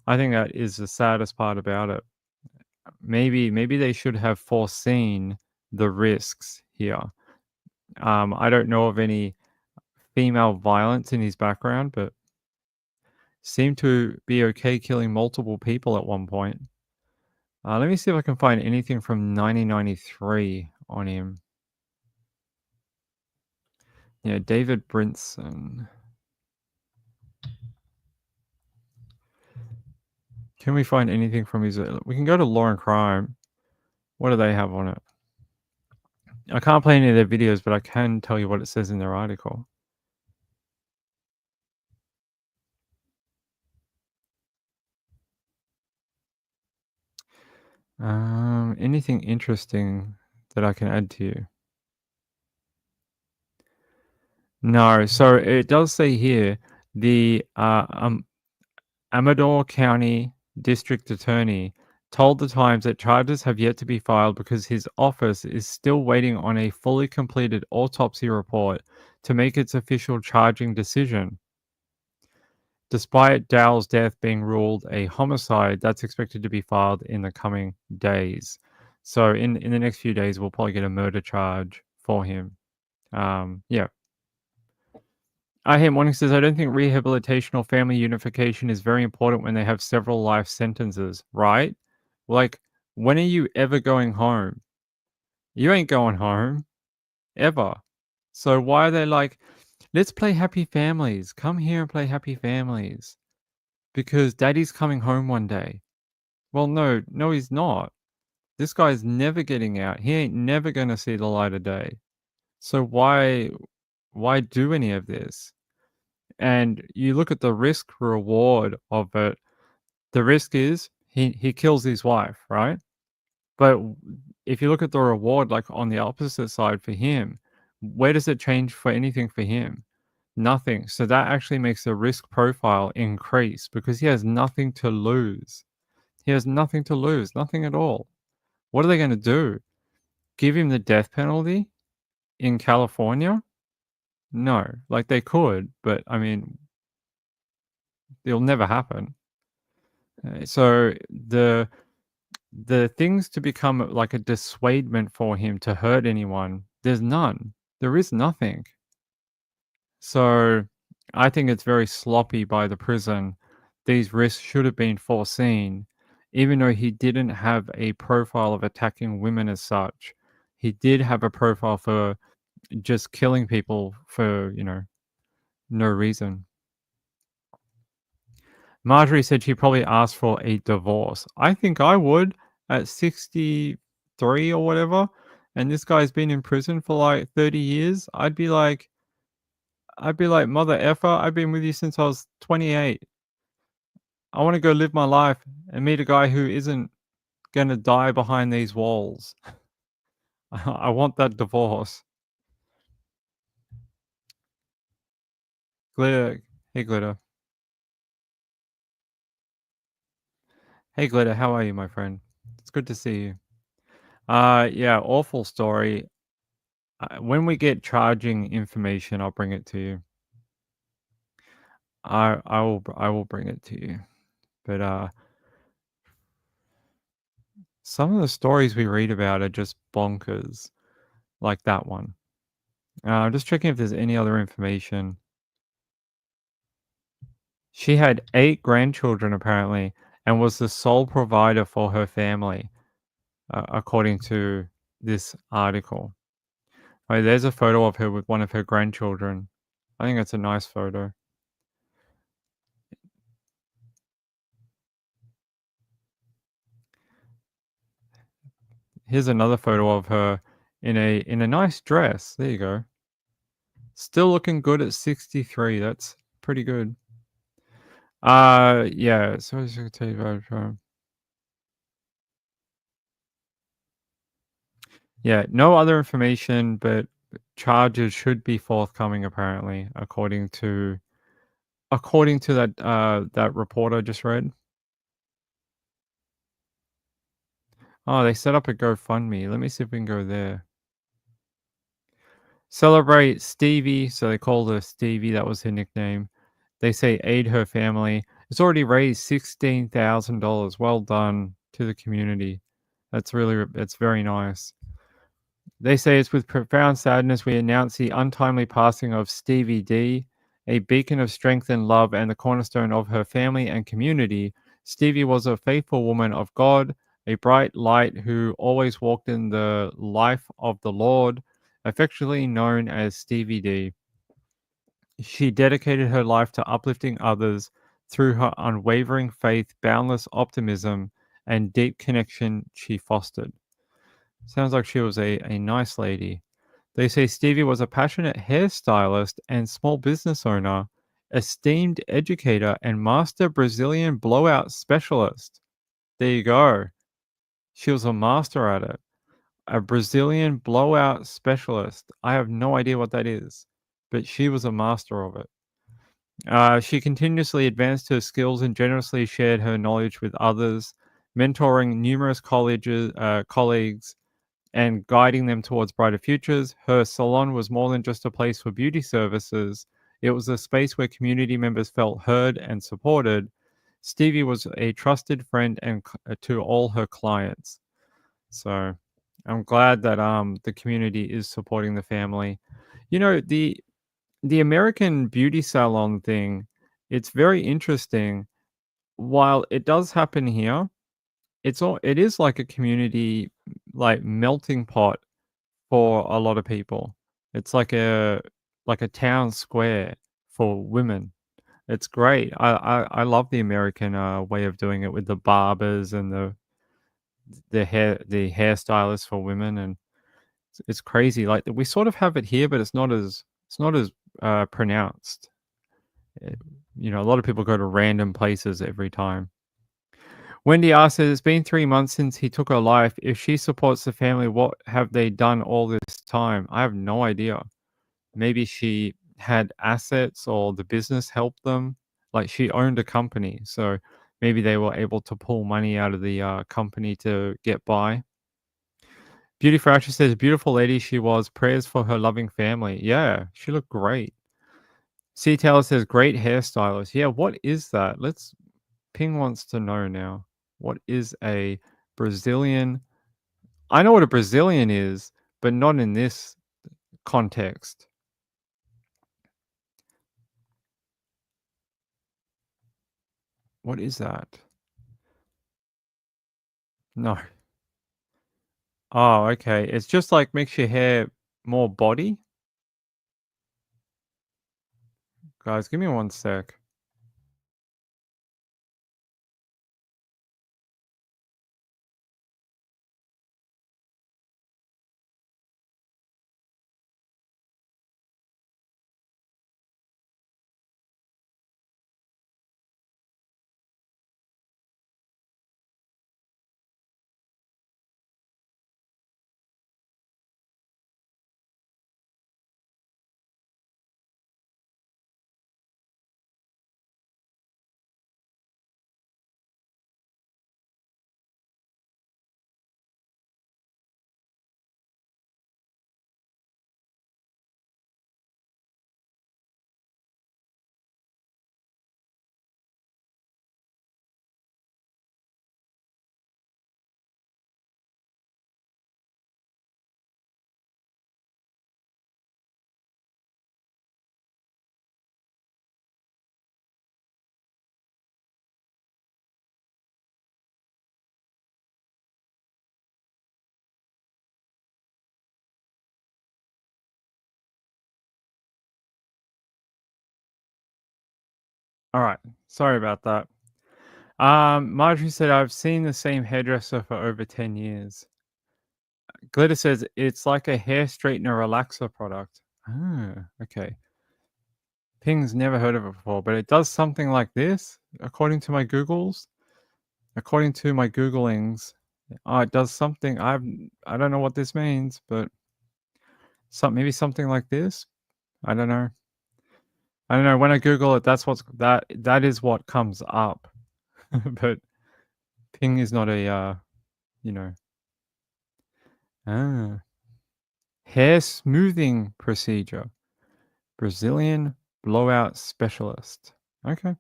I think that is the saddest part about it. Maybe they should have foreseen the risks here. I don't know of any female violence in his background, but seemed to be okay killing multiple people at one point. Let me see if I can find anything from 1993 on him. Yeah, David Brinson. Can we find anything from his... We can go to Law and Crime. What do they have on it? I can't play any of their videos, but I can tell you what it says in their article. Anything interesting that I can add to you? No. So it does say here the Amador County District Attorney told the Times that charges have yet to be filed because his office is still waiting on a fully completed autopsy report to make its official charging decision. Despite Dowell's death being ruled a homicide, that's expected to be filed in the coming days. So in the next few days, we'll probably get a murder charge for him. Yeah. I hear Morning says, I don't think rehabilitation or family unification is very important when they have several life sentences, right? Like, when are you ever going home? You ain't going home, ever. So why are they like, let's play happy families. Come here and play happy families. Because daddy's coming home one day. Well, no, he's not. This guy's never getting out. He ain't never gonna see the light of day. So why do any of this? And you look at the risk reward of it. The risk is he kills his wife, right? But if you look at the reward, like on the opposite side for him, where does it change for anything for him? Nothing. So that actually makes the risk profile increase because he has nothing to lose. He has nothing to lose, nothing at all. What are they going to do? Give him the death penalty in California? No, like they could, but I mean, it'll never happen. So the things to become like a dissuadement for him to hurt anyone, there's none. There is nothing. So I think it's very sloppy by the prison. These risks should have been foreseen, even though he didn't have a profile of attacking women as such. He did have a profile for just killing people for, no reason. Marjorie said she probably asked for a divorce. I think I would at 63 or whatever. And this guy's been in prison for like 30 years. I'd be like, mother effer, I've been with you since I was 28. I want to go live my life and meet a guy who isn't going to die behind these walls. I want that divorce. Glitter. Hey, Glitter. Hey, Glitter. How are you, my friend? It's good to see you. Yeah, awful story. When we get charging information, I'll bring it to you. I will bring it to you. But some of the stories we read about are just bonkers, like that one. I'm just checking if there's any other information. She had 8 grandchildren apparently, and was the sole provider for her family, according to this article. Oh, there's a photo of her with one of her grandchildren. I think it's a nice photo. Here's another photo of her in a nice dress. There you go. Still looking good at 63. That's pretty good. Yeah. So I was going to tell you about. Yeah, no other information, but charges should be forthcoming apparently, according to that report I just read. Oh, they set up a GoFundMe. Let me see if we can go there. Celebrate Stevie. So they called her Stevie. That was her nickname. They say aid her family. It's already raised $16,000. Well done to the community. That's very nice. They say it's with profound sadness we announce the untimely passing of Stevie D, a beacon of strength and love and the cornerstone of her family and community. Stevie was a faithful woman of God, a bright light who always walked in the life of the Lord, affectionately known as Stevie D. She dedicated her life to uplifting others through her unwavering faith, boundless optimism, and deep connection she fostered. Sounds like she was a nice lady. They say Stevie was a passionate hairstylist and small business owner, esteemed educator, and master Brazilian blowout specialist. There you go. She was a master at it. A Brazilian blowout specialist. I have no idea what that is, but she was a master of it. She continuously advanced her skills and generously shared her knowledge with others, mentoring numerous colleagues and guiding them towards brighter futures. Her salon was more than just a place for beauty services. It was a space where community members felt heard and supported. Stevie was a trusted friend and to all her clients. So I'm glad that the community is supporting the family. You know, the American beauty salon thing, it's very interesting. While it does happen here, it is like a community like melting pot for a lot of people. It's like a town square for women. It's great. I love the American way of doing it with the barbers and the hairstylists for women, and it's crazy. Like we sort of have it here, but it's not as pronounced. Eh, You know, a lot of people go to random places every time. Wendy asks, it's been 3 months since he took her life. If she supports the family, what have they done all this time? I have no idea. Maybe she had assets or the business helped them. Like she owned a company. So maybe they were able to pull money out of the company to get by. Beauty for Ashes says, beautiful lady she was. Prayers for her loving family. Yeah, she looked great. C Taylor says, great hairstylist. Yeah, what is that? Ping wants to know now. What is a Brazilian? I know what a Brazilian is, but not in this context. What is that? No. Oh, okay. It's just like makes your hair more body. Guys, give me one sec. All right. Sorry about that. Marjorie said, I've seen the same hairdresser for over 10 years. Glitter says, it's like a hair straightener relaxer product. Ah, okay. Ping's never heard of it before, but it does something like this, according to my Googles. According to my Googlings, it does something. I don't know what this means, but maybe something like this. I don't know. I don't know. When I Google it, that is what comes up. But Ping is not a you know. Ah, hair smoothing procedure. Brazilian blowout specialist. Okay.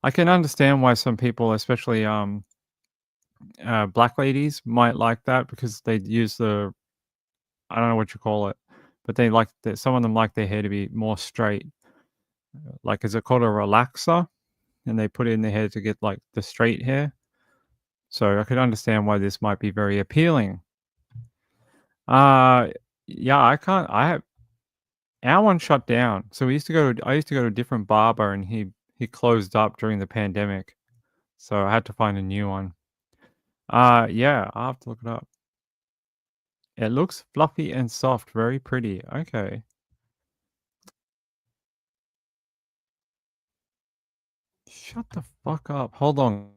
I can understand why some people, especially black ladies, might like that because they use I don't know what you call it, but they like some of them like their hair to be more straight. Like, is it called a relaxer? And they put it in their hair to get like the straight hair. So I could understand why this might be very appealing. Uh yeah, I can't. Our one shut down. So I used to go to a different barber, and he closed up during the pandemic. So I had to find a new one. Yeah, I'll have to look it up. It looks fluffy and soft, very pretty. Okay. Shut the fuck up. Hold on.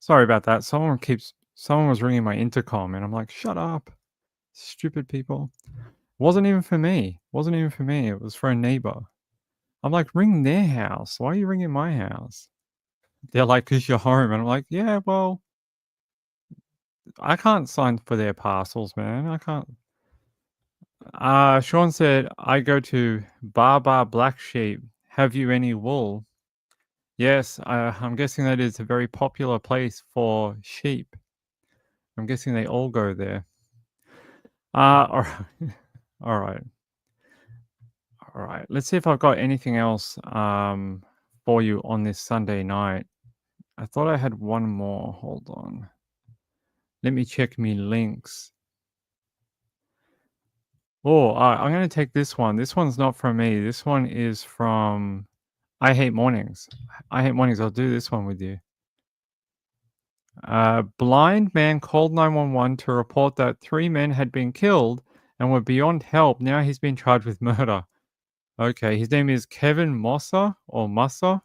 Sorry about that. Someone was ringing my intercom, and I'm like, shut up, stupid people. Wasn't even for me. It was for a neighbor. I'm like, ring their house. Why are you ringing my house? They're like, because you're home. And I'm like, yeah, well, I can't sign for their parcels, man. I can't. Sean said, I go to Bar Black Sheep. Have you any wool? Yes, I'm guessing that is a very popular place for sheep. I'm guessing they all go there. All right. All right. All right. Let's see if I've got anything else for you on this Sunday night. I thought I had one more. Hold on. Let me check me links. Oh, I'm going to take this one. This one's not from me. This one is from I Hate Mornings. I Hate Mornings. I'll do this one with you. Blind man called 911 to report that 3 men had been killed and were beyond help. Now he's been charged with murder. Okay, his name is Kevin Mossa or Mussa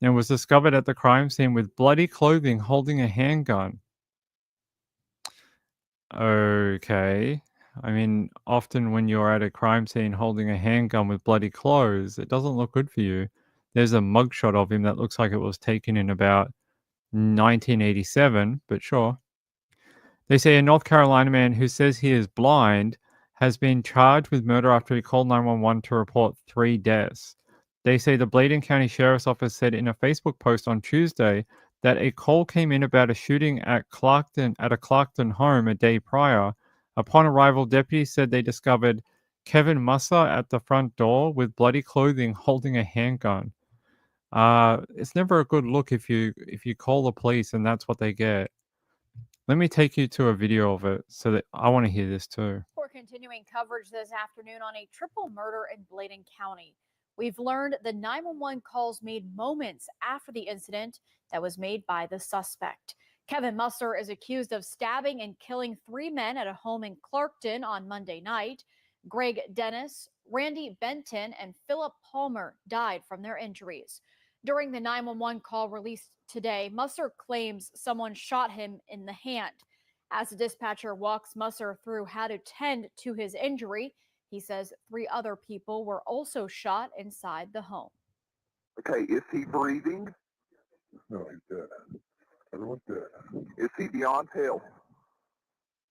and was discovered at the crime scene with bloody clothing holding a handgun. Okay. I mean, often when you're at a crime scene holding a handgun with bloody clothes, it doesn't look good for you. There's a mugshot of him that looks like it was taken in about 1987, but sure. They say a North Carolina man who says he is blind has been charged with murder after he called 911 to report 3 deaths. They say the Bladen County Sheriff's Office said in a Facebook post on Tuesday that a call came in about a shooting at a Clarkton home a day prior. Upon arrival, deputies said they discovered Kevin Mussa at the front door with bloody clothing holding a handgun. It's never a good look if you call the police and that's what they get. Let me take you to a video of it so that I want to hear this too. For continuing coverage this afternoon on a triple murder in Bladen County. We've learned the 911 calls made moments after the incident that was made by the suspect. Kevin Musser is accused of stabbing and killing 3 men at a home in Clarkton on Monday night. Greg Dennis, Randy Benton, and Philip Palmer died from their injuries. During the 911 call released today, Musser claims someone shot him in the hand. As the dispatcher walks Musser through how to tend to his injury, he says 3 other people were also shot inside the home. Okay, is he breathing? No, he's dead. Everyone's dead. Is he beyond help?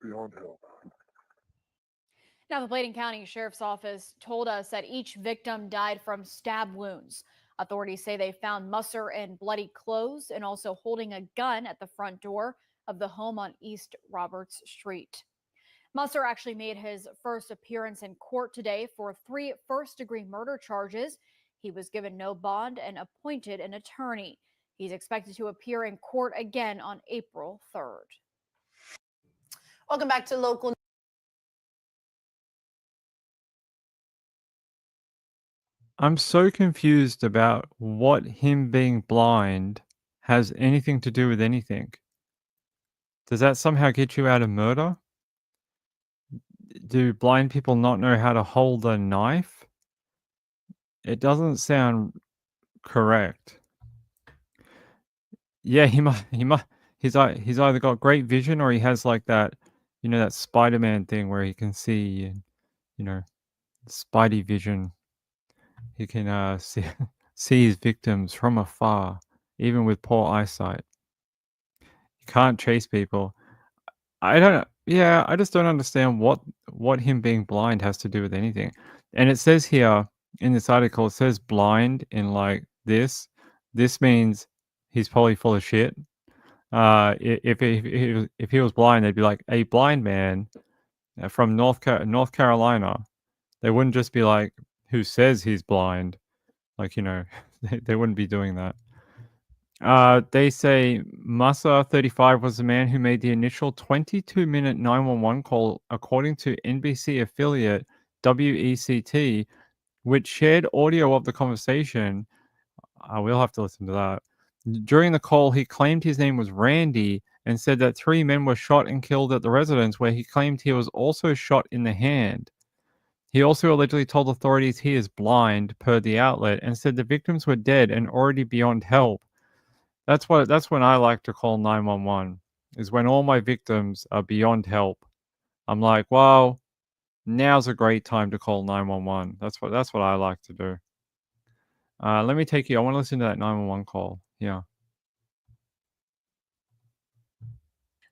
Beyond help. Now, the Bladen County Sheriff's Office told us that each victim died from stab wounds. Authorities say they found Musser in bloody clothes and also holding a gun at the front door of the home on East Roberts Street. Musser actually made his first appearance in court today for 3 first-degree murder charges. He was given no bond and appointed an attorney. He's expected to appear in court again on April 3rd. Welcome back to Local. I'm so confused about what him being blind has anything to do with anything. Does that somehow get you out of murder? Do blind people not know how to hold a knife? It doesn't sound correct. Yeah, he's either got great vision or he has like that, that Spider-Man thing where he can see, Spidey vision. He can see his victims from afar, even with poor eyesight. You can't chase people. I just don't understand what him being blind has to do with anything. And it says here in this article, it says blind in like this. This means he's probably full of shit. If he was blind, they'd be like a blind man from North Carolina. They wouldn't just be like, who says he's blind? Like, they wouldn't be doing that. They say Mussa, 35, was the man who made the initial 22-minute 911 call, according to NBC affiliate WECT, which shared audio of the conversation. We'll have to listen to that. During the call, he claimed his name was Randy and said that 3 men were shot and killed at the residence, where he claimed he was also shot in the hand. He also allegedly told authorities he is blind, per the outlet, and said the victims were dead and already beyond help. That's when I like to call 911, is when all my victims are beyond help. I'm like, well, now's a great time to call 911. That's what I like to do. Let me take you. I want to listen to that 911 call. Yeah.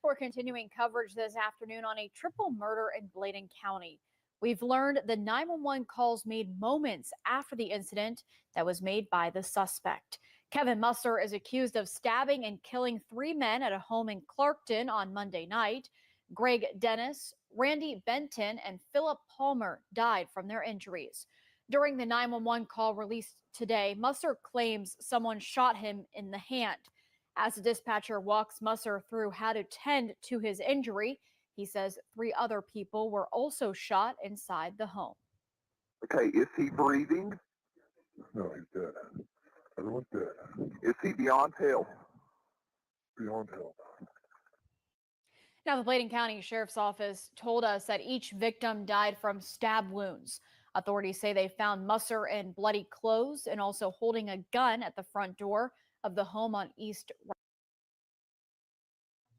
We're continuing coverage this afternoon on a triple murder in Bladen County. We've learned the 911 calls made moments after the incident that was made by the suspect. Kevin Musser is accused of stabbing and killing 3 men at a home in Clarkton on Monday night. Greg Dennis, Randy Benton, and Philip Palmer died from their injuries. During the 911 call released today, Musser claims someone shot him in the hand. As the dispatcher walks Musser through how to tend to his injury, he says 3 other people were also shot inside the home. Okay, is he breathing? No, he's dead. Everyone's dead. Is he beyond help? Beyond help. Now, the Bladen County Sheriff's Office told us that each victim died from stab wounds. Authorities say they found Musser in bloody clothes and also holding a gun at the front door of the home on East.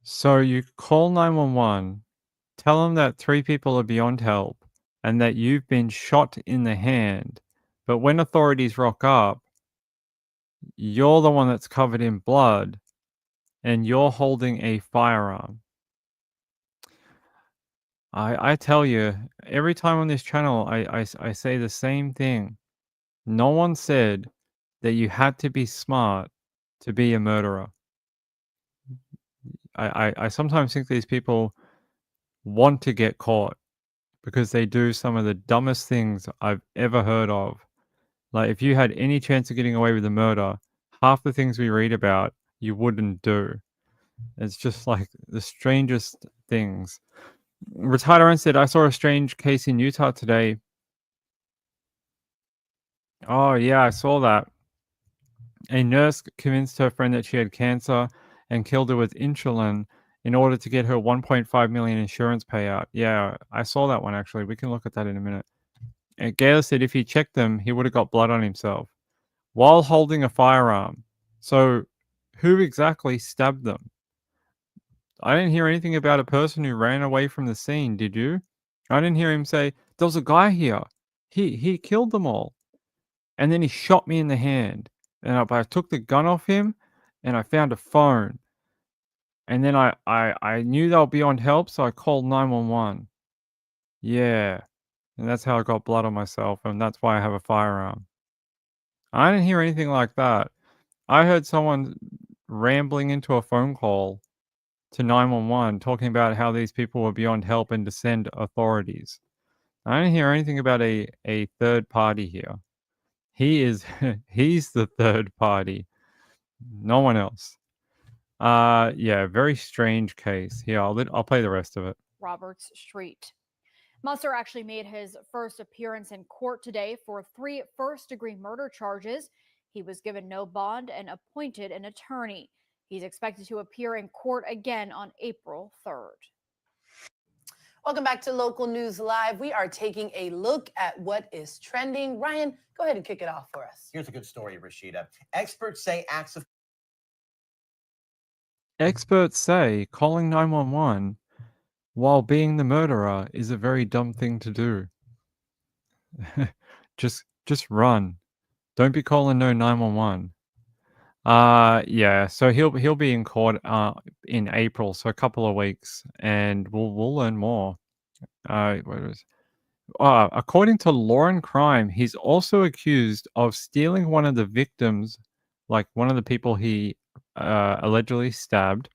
So you call 911, tell them that 3 people are beyond help and that you've been shot in the hand. But when authorities rock up, you're the one that's covered in blood and you're holding a firearm. I tell you, every time on this channel, I say the same thing. No one said that you had to be smart to be a murderer. I sometimes think these people want to get caught because they do some of the dumbest things I've ever heard of. Like, if you had any chance of getting away with a murder, half the things we read about, you wouldn't do. It's just like the strangest things. Retired Aaron said, I saw a strange case in Utah today. Oh, yeah, I saw that. A nurse convinced her friend that she had cancer and killed her with insulin in order to get her 1.5 million insurance payout. Yeah, I saw that one actually. We can look at that in a minute. And Gail said if he checked them, he would have got blood on himself while holding a firearm. So, who exactly stabbed them? I didn't hear anything about a person who ran away from the scene, did you? I didn't hear him say, there was a guy here. He killed them all. And then he shot me in the hand. And I took the gun off him and I found a phone. And then I knew they were beyond help, so I called 911. Yeah. And that's how I got blood on myself, and that's why I have a firearm. I didn't hear anything like that. I heard someone rambling into a phone call to 911 talking about how these people were beyond help and to send authorities. I didn't hear anything about a third party here. He's the third party. No one else. Yeah, very strange case. Here, I'll play the rest of it. Roberts Street. Musser actually made his first appearance in court today for 3 first-degree murder charges. He was given no bond and appointed an attorney. He's expected to appear in court again on April 3rd. Welcome back to Local News Live. We are taking a look at what is trending. Ryan, go ahead and kick it off for us. Here's a good story, Rashida. Experts say calling 911 while being the murderer is a very dumb thing to do. just run. Don't be calling no 911. Yeah, so he'll be in court in April, so a couple of weeks, and we'll learn more. According to Law and Crime, he's also accused of stealing one of the victims, like one of the people he allegedly stabbed.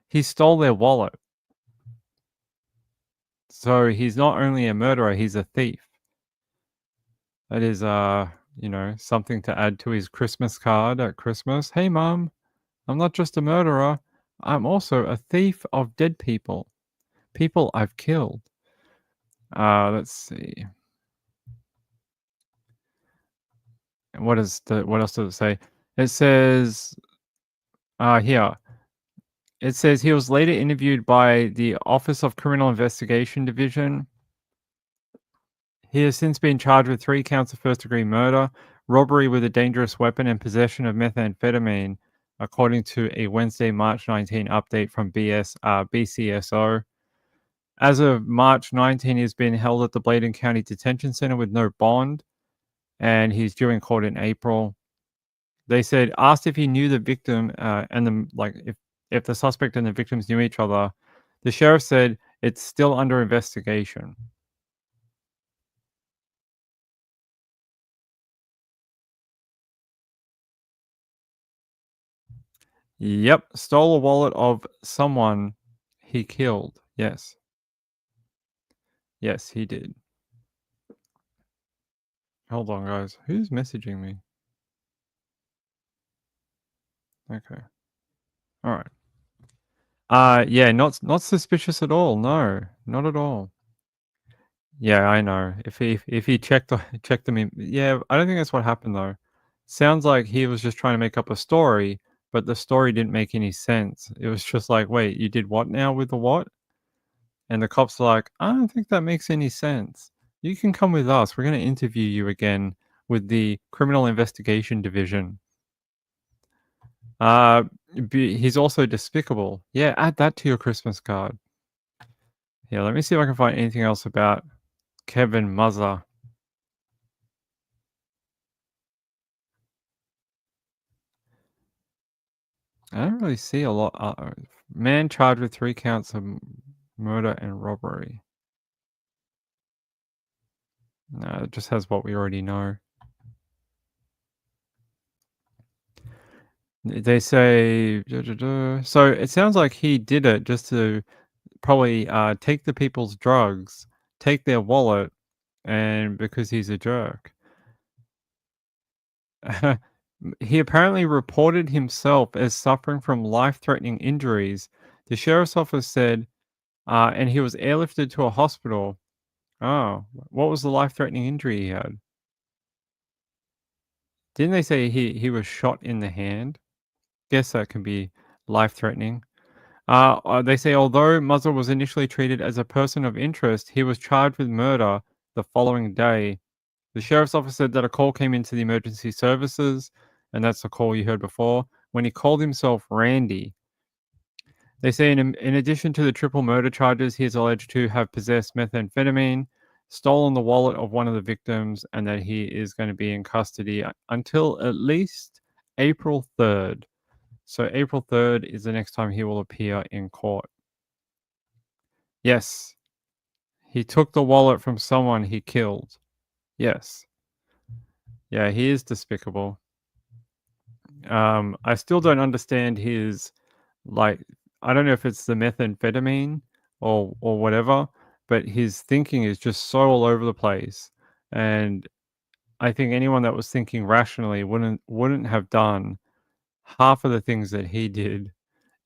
He stole their wallet. So he's not only a murderer, he's a thief. That is, something to add to his Christmas card at Christmas. Hey, Mom, I'm not just a murderer. I'm also a thief of dead people. People I've killed. Let's see. What else does it say? It says, here. It says he was later interviewed by the Office of Criminal Investigation Division. He has since been charged with 3 counts of first-degree murder, robbery with a dangerous weapon, and possession of methamphetamine. according to a Wednesday, March 19 update from BCSO. As of March 19, he's been held at the Bladen County Detention Center with no bond, and he's due in court in April. They said, asked if he knew the victim and if the suspect and the victims knew each other, the sheriff said it's still under investigation. Yep, stole a wallet of someone he killed. Yes. Yes, he did. Hold on, guys. Who's messaging me? Okay. All right. Yeah, not suspicious at all. No, not at all. Yeah, I know. If he checked them, yeah, I don't think that's what happened though. Sounds like he was just trying to make up a story, but the story didn't make any sense. It was just like, wait, you did what now with the what? And the cops are like, I don't think that makes any sense. You can come with us. We're going to interview you again with the Criminal Investigation Division. He's also despicable. Yeah, add that to your Christmas card. Yeah, let me see if I can find anything else about Kevin Muzzer. I don't really see a lot. Man charged with 3 counts of murder and robbery. No, it just has what we already know. They say... So it sounds like he did it just to probably take the people's drugs, take their wallet, and because he's a jerk. He apparently reported himself as suffering from life-threatening injuries. The sheriff's office said, and he was airlifted to a hospital. Oh, what was the life-threatening injury he had? Didn't they say he was shot in the hand? Guess that can be life-threatening. They say although Muzzle was initially treated as a person of interest, he was charged with murder the following day. The sheriff's office said that a call came into the emergency services, and that's the call you heard before, when he called himself Randy. They say in addition to the triple murder charges, he is alleged to have possessed methamphetamine, stolen the wallet of one of the victims, and that he is going to be in custody until at least April 3rd. So April 3rd is the next time he will appear in court. Yes. He took the wallet from someone he killed. Yes. Yeah, he is despicable. I still don't understand his, I don't know if it's the methamphetamine or whatever, but his thinking is just so all over the place. And I think anyone that was thinking rationally wouldn't have done half of the things that he did,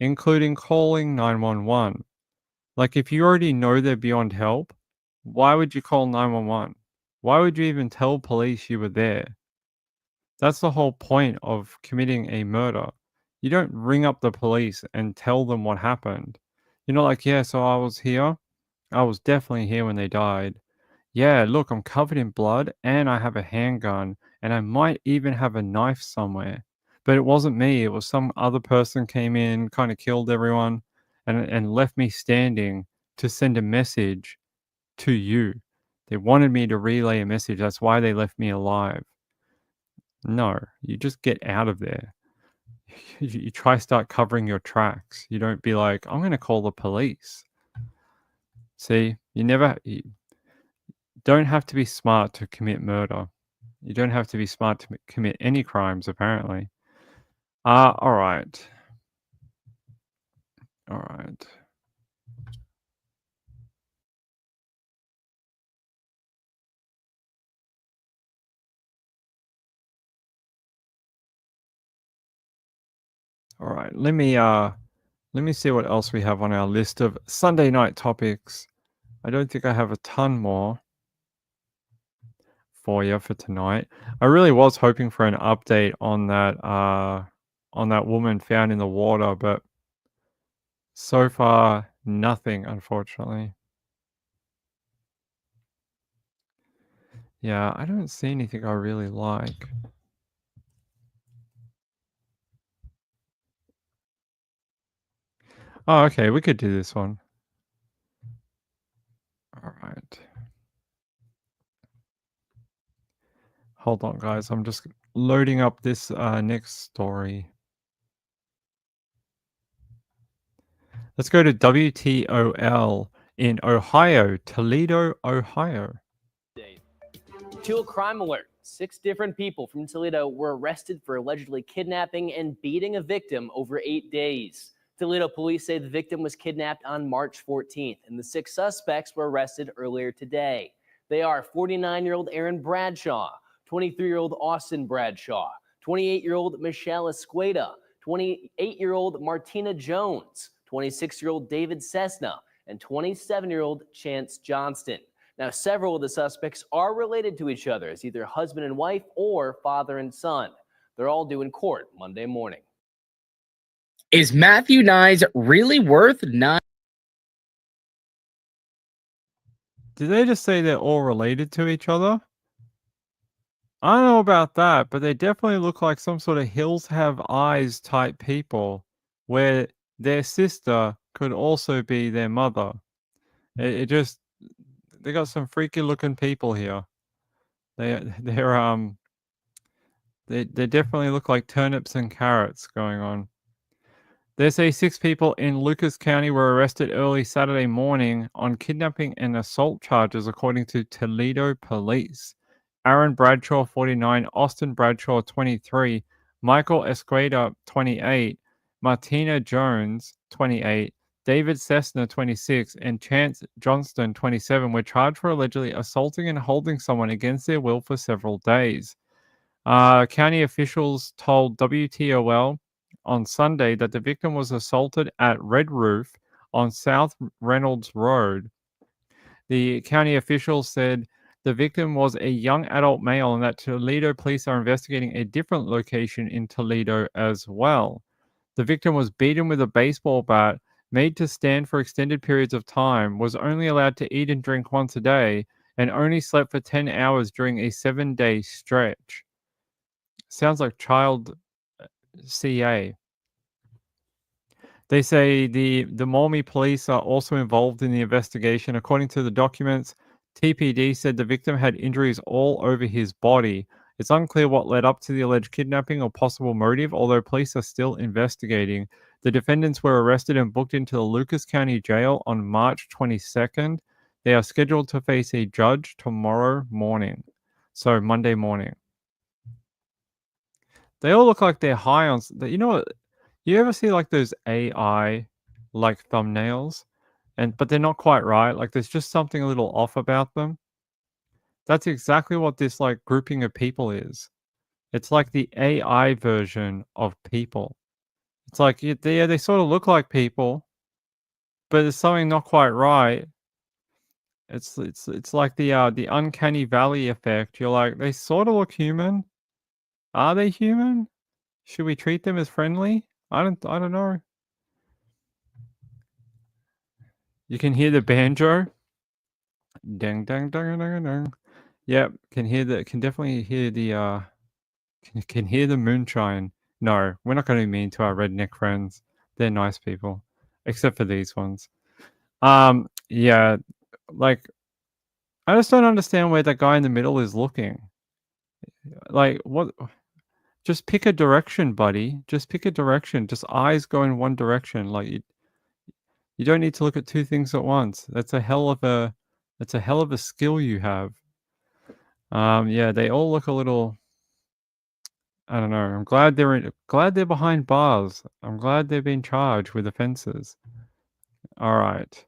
including calling 911. Like, if you already know they're beyond help, why would you call 911? Why would you even tell police you were there? That's the whole point of committing a murder. You don't ring up the police and tell them what happened. You're not like, yeah, so I was here. I was definitely here when they died. Yeah, look, I'm covered in blood and I have a handgun and I might even have a knife somewhere. But it wasn't me. It was some other person came in, kind of killed everyone and left me standing to send a message to you. They wanted me to relay a message. That's why they left me alive. No, you just get out of there. You try start covering your tracks. You don't be like, I'm going to call the police. See, you don't have to be smart to commit murder. You don't have to be smart to commit any crimes, apparently. All right. All right. All right. Let me see what else we have on our list of Sunday night topics. I don't think I have a ton more for you for tonight. I really was hoping for an update on that woman found in the water, but so far nothing, unfortunately. Yeah, I don't see anything I really like. Oh, okay, we could do this one. All right. Hold on, guys. I'm just loading up this next story. Let's go to WTOL in Ohio, Toledo, Ohio. To a crime alert. 6 different people from Toledo were arrested for allegedly kidnapping and beating a victim over 8 days. Toledo police say the victim was kidnapped on March 14th, and the 6 suspects were arrested earlier today. They are 49-year-old Aaron Bradshaw, 23-year-old Austin Bradshaw, 28-year-old Michelle Escueda, 28-year-old Martina Jones, 26-year-old David Cessna, and 27-year-old Chance Johnston. Now, several of the suspects are related to each other as either husband and wife or father and son. They're all due in court Monday morning. Is Matthew Nyes really worth $9? Did they just say they're all related to each other? I don't know about that, but they definitely look like some sort of Hills Have Eyes type people, where their sister could also be their mother. It just, they got some freaky looking people here. They definitely look like turnips and carrots going on. They say 6 people in Lucas County were arrested early Saturday morning on kidnapping and assault charges, according to Toledo police. Aaron Bradshaw, 49, Austin Bradshaw, 23, Michael Escueda, 28, Martina Jones, 28, David Cessna, 26, and Chance Johnston, 27, were charged for allegedly assaulting and holding someone against their will for several days. County officials told WTOL on Sunday that the victim was assaulted at Red Roof on South Reynolds Road. The county officials said the victim was a young adult male and that Toledo police are investigating a different location in Toledo as well. The victim was beaten with a baseball bat, made to stand for extended periods of time, was only allowed to eat and drink once a day, and only slept for 10 hours during a 7-day stretch. Sounds like child CA. They say the Malmi police are also involved in the investigation. According to the documents, TPD said the victim had injuries all over his body. It's unclear what led up to the alleged kidnapping or possible motive, although police are still investigating. The defendants were arrested and booked into the Lucas County Jail on March 22nd. They are scheduled to face a judge tomorrow morning. So Monday morning. They all look like they're high on... You know what? You ever see like those AI like thumbnails? But they're not quite right. Like there's just something a little off about them. That's exactly what this like grouping of people is. It's like the AI version of people. It's like they sort of look like people, but there's something not quite right. It's like the uncanny valley effect. You're like, they sort of look human. Are they human? Should we treat them as friendly? I don't know. You can hear the banjo. Ding ding ding ding ding. Yep, can definitely hear the can hear the moonshine. No, we're not going to be mean to our redneck friends. They're nice people, except for these ones. Yeah, like I just don't understand where that guy in the middle is looking. Like what? Just pick a direction, buddy. Just pick a direction. Just eyes go in one direction. Like you don't need to look at 2 things at once. That's a hell of a skill you have. Yeah, they all look a little. I don't know. I'm glad they're behind bars. I'm glad they're being charged with offenses. All right.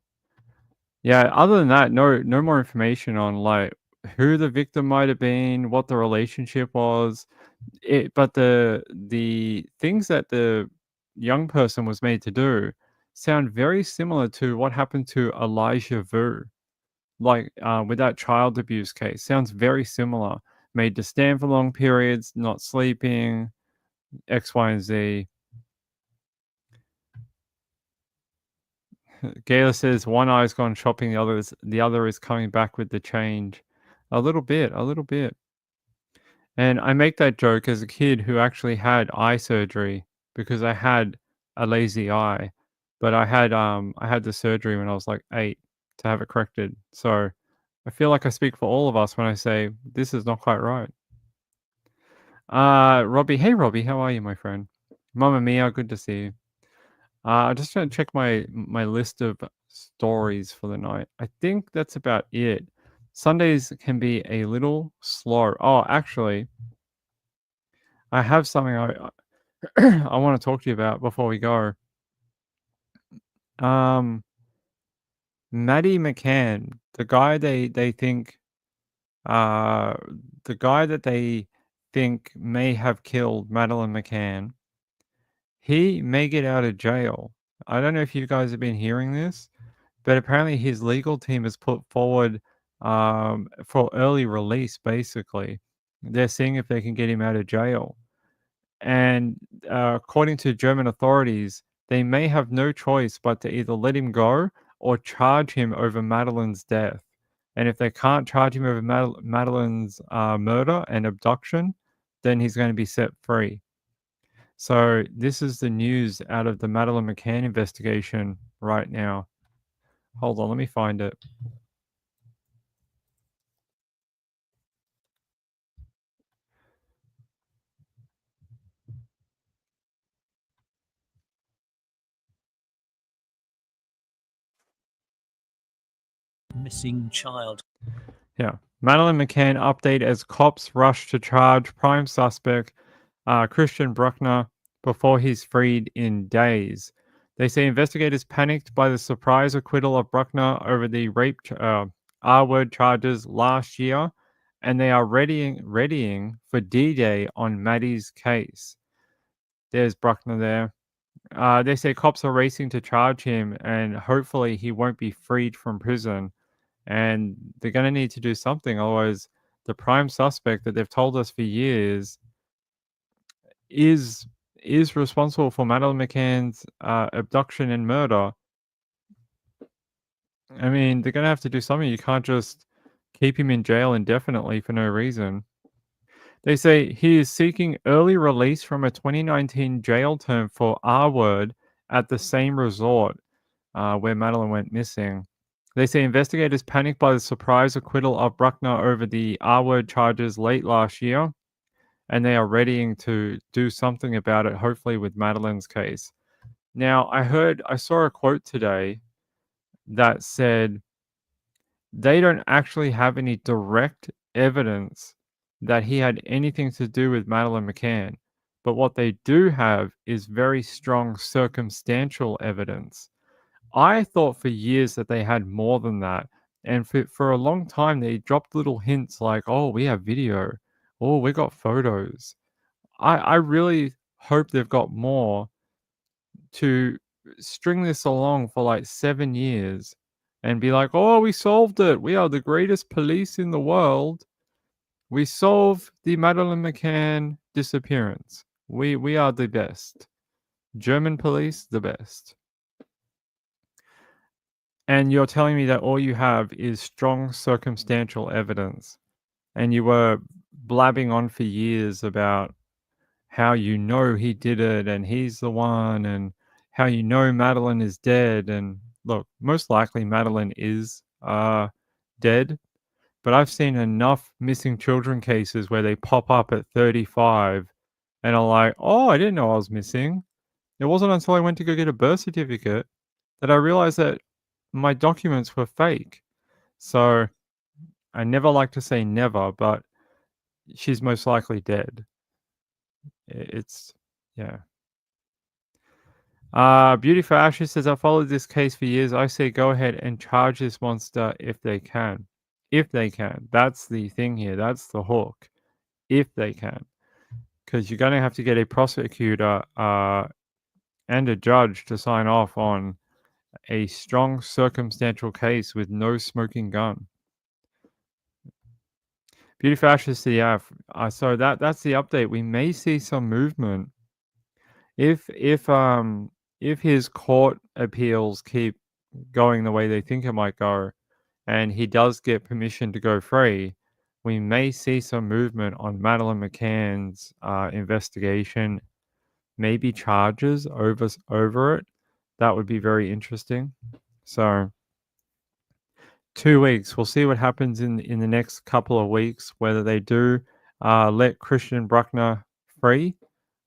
Yeah. Other than that, no more information on like who the victim might have been, what the relationship was. But the things that the young person was made to do sound very similar to what happened to Elijah Vu. Like with that child abuse case, sounds very similar. Made to stand for long periods, not sleeping, X, Y, and Z. Gayla says one eye's gone shopping, the other is coming back with the change. A little bit. And I make that joke as a kid who actually had eye surgery because I had a lazy eye. but I had the surgery when I was like 8 to have it corrected. So I feel like I speak for all of us when I say this is not quite right. Robbie, hey Robbie, how are you, my friend? Mamma Mia, good to see you. I just trying to check my list of stories for the night. I think that's about it. Sundays can be a little slow. Oh, actually, I have something I want to talk to you about before we go. Maddie McCann, the guy they think, uh, the guy that they think may have killed Madeleine McCann, he may get out of jail. I don't know if you guys have been hearing this, but apparently his legal team has put forward for early release. Basically, they're seeing if they can get him out of jail. And according to German authorities, they may have no choice but to either let him go or charge him over Madeleine's death. And if they can't charge him over Madeleine's murder and abduction, then he's going to be set free. So this is the news out of the Madeleine McCann investigation right now. Hold on, let me find it. Missing child. Yeah. Madeleine McCann update as cops rush to charge prime suspect Christian Bruckner before he's freed in days. They say investigators panicked by the surprise acquittal of Bruckner over the rape R-word charges last year, and they are readying for D-Day on Maddie's case. There's Bruckner there. They say cops are racing to charge him, and hopefully he won't be freed from prison. And they're going to need to do something, otherwise the prime suspect that they've told us for years is responsible for Madeleine McCann's abduction and murder. I mean, they're going to have to do something. You can't just keep him in jail indefinitely for no reason. They say he is seeking early release from a 2019 jail term for R-word at the same resort where Madeleine went missing. They say investigators panicked by the surprise acquittal of Bruckner over the R-word charges late last year, and they are readying to do something about it, hopefully with Madeleine's case. Now, I saw a quote today that said they don't actually have any direct evidence that he had anything to do with Madeleine McCann, but what they do have is very strong circumstantial evidence. I thought for years that they had more than that. And for a long time, they dropped little hints like, oh, we have video. Oh, we got photos. I really hope they've got more to string this along for like 7 years and be like, oh, we solved it. We are the greatest police in the world. We solved the Madeleine McCann disappearance. We are the best. German police, the best. And you're telling me that all you have is strong circumstantial evidence. And you were blabbing on for years about how you know he did it and he's the one, and how you know Madeleine is dead. And look, most likely Madeleine is dead, but I've seen enough missing children cases where they pop up at 35 and are like, oh, I didn't know I was missing. It wasn't until I went to go get a birth certificate that I realized that my documents were fake. So I never like to say never, but she's most likely dead. It's, yeah. Beauty for Ashes says, I followed this case for years. I say go ahead and charge this monster if they can. If they can. That's the thing here. That's the hook. If they can. Because you're going to have to get a prosecutor and a judge to sign off on a strong circumstantial case with no smoking gun. Beauty for Ashes to the F. So that's the update. We may see some movement if his court appeals keep going the way they think it might go, and he does get permission to go free. We may see some movement on Madeleine McCann's investigation, maybe charges over it, That would be very interesting. So 2 weeks. We'll see what happens in the next couple of weeks, whether they do let Christian Bruckner free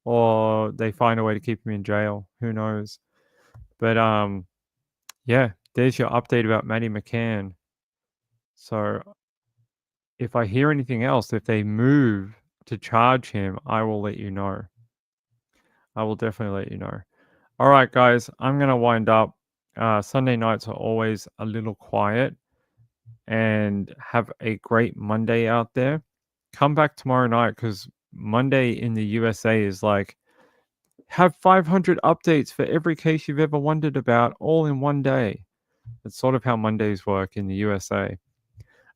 or they find a way to keep him in jail. Who knows? But yeah, there's your update about Maddie McCann. So if I hear anything else, if they move to charge him, I will let you know. I will definitely let you know. All right, guys, I'm going to wind up. Sunday nights are always a little quiet, and have a great Monday out there. Come back tomorrow night because Monday in the USA is like, have 500 updates for every case you've ever wondered about all in one day. That's sort of how Mondays work in the USA.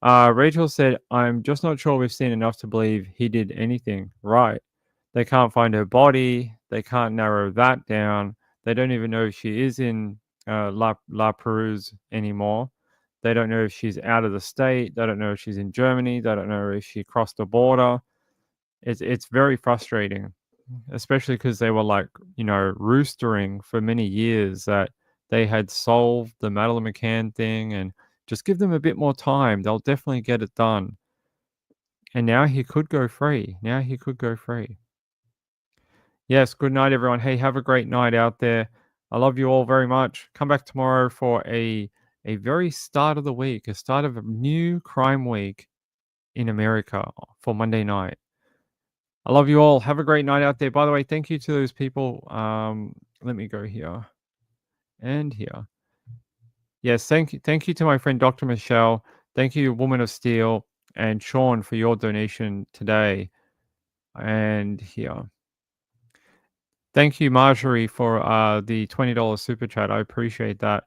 Rachel said, I'm just not sure we've seen enough to believe he did anything. Right. They can't find her body. They can't narrow that down. They don't even know if she is in La Perouse anymore. They don't know if she's out of the state. They don't know if she's in Germany. They don't know if she crossed the border. It's very frustrating, especially because they were like, roostering for many years that they had solved the Madeleine McCann thing and just give them a bit more time. They'll definitely get it done. And now he could go free. Yes, good night, everyone. Hey, have a great night out there. I love you all very much. Come back tomorrow for a very start of the week, a start of a new crime week in America for Monday night. I love you all. Have a great night out there. By the way, thank you to those people. Let me go here and here. Yes, thank you to my friend Dr. Michelle. Thank you, Woman of Steel, and Sean for your donation today. And here. Thank you, Marjorie, for the $20 super chat. I appreciate that.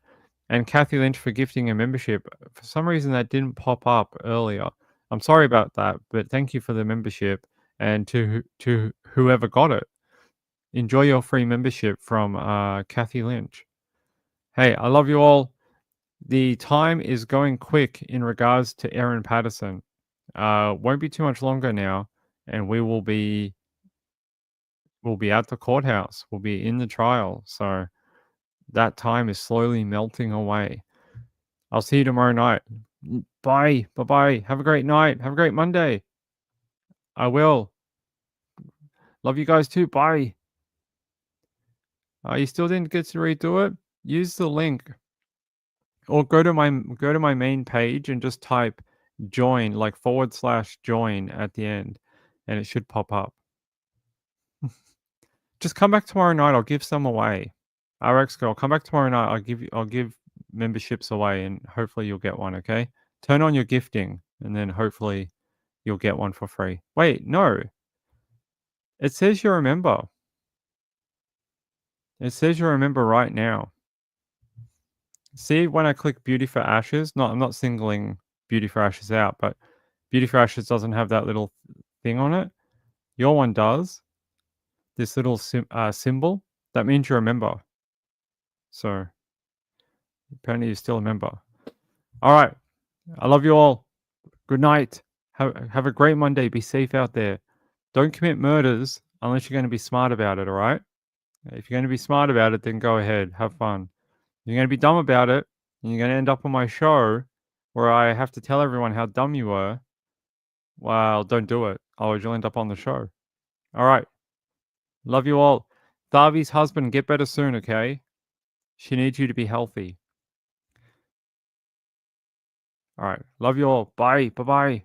And Kathy Lynch for gifting a membership. For some reason, that didn't pop up earlier. I'm sorry about that, but thank you for the membership. And to whoever got it, enjoy your free membership from Kathy Lynch. Hey, I love you all. The time is going quick in regards to Aaron Patterson. Won't be too much longer now, and we'll be at the courthouse. We'll be in the trial. So that time is slowly melting away. I'll see you tomorrow night. Bye. Bye-bye. Have a great night. Have a great Monday. I will. Love you guys too. Bye. You still didn't get to redo it? Use the link. Or go to my main page and just type join, like /join at the end, and it should pop up. Just come back tomorrow night. I'll give some away. RX girl, come back tomorrow night. I'll give memberships away, and hopefully you'll get one. Okay. Turn on your gifting, and then hopefully you'll get one for free. Wait, no. It says you're a member. It says you're a member right now. See, when I click Beauty for Ashes, I'm not singling Beauty for Ashes out, but Beauty for Ashes doesn't have that little thing on it. Your one does. This little symbol. That means you're a member. So apparently you're still a member. All right. I love you all. Good night. Have a great Monday. Be safe out there. Don't commit murders unless you're going to be smart about it, all right? If you're going to be smart about it, then go ahead. Have fun. If you're going to be dumb about it, and you're going to end up on my show where I have to tell everyone how dumb you were, well, don't do it. Otherwise, you'll end up on the show. All right. Love you all. Thavi's husband, get better soon, okay? She needs you to be healthy. All right. Love you all. Bye. Bye-bye.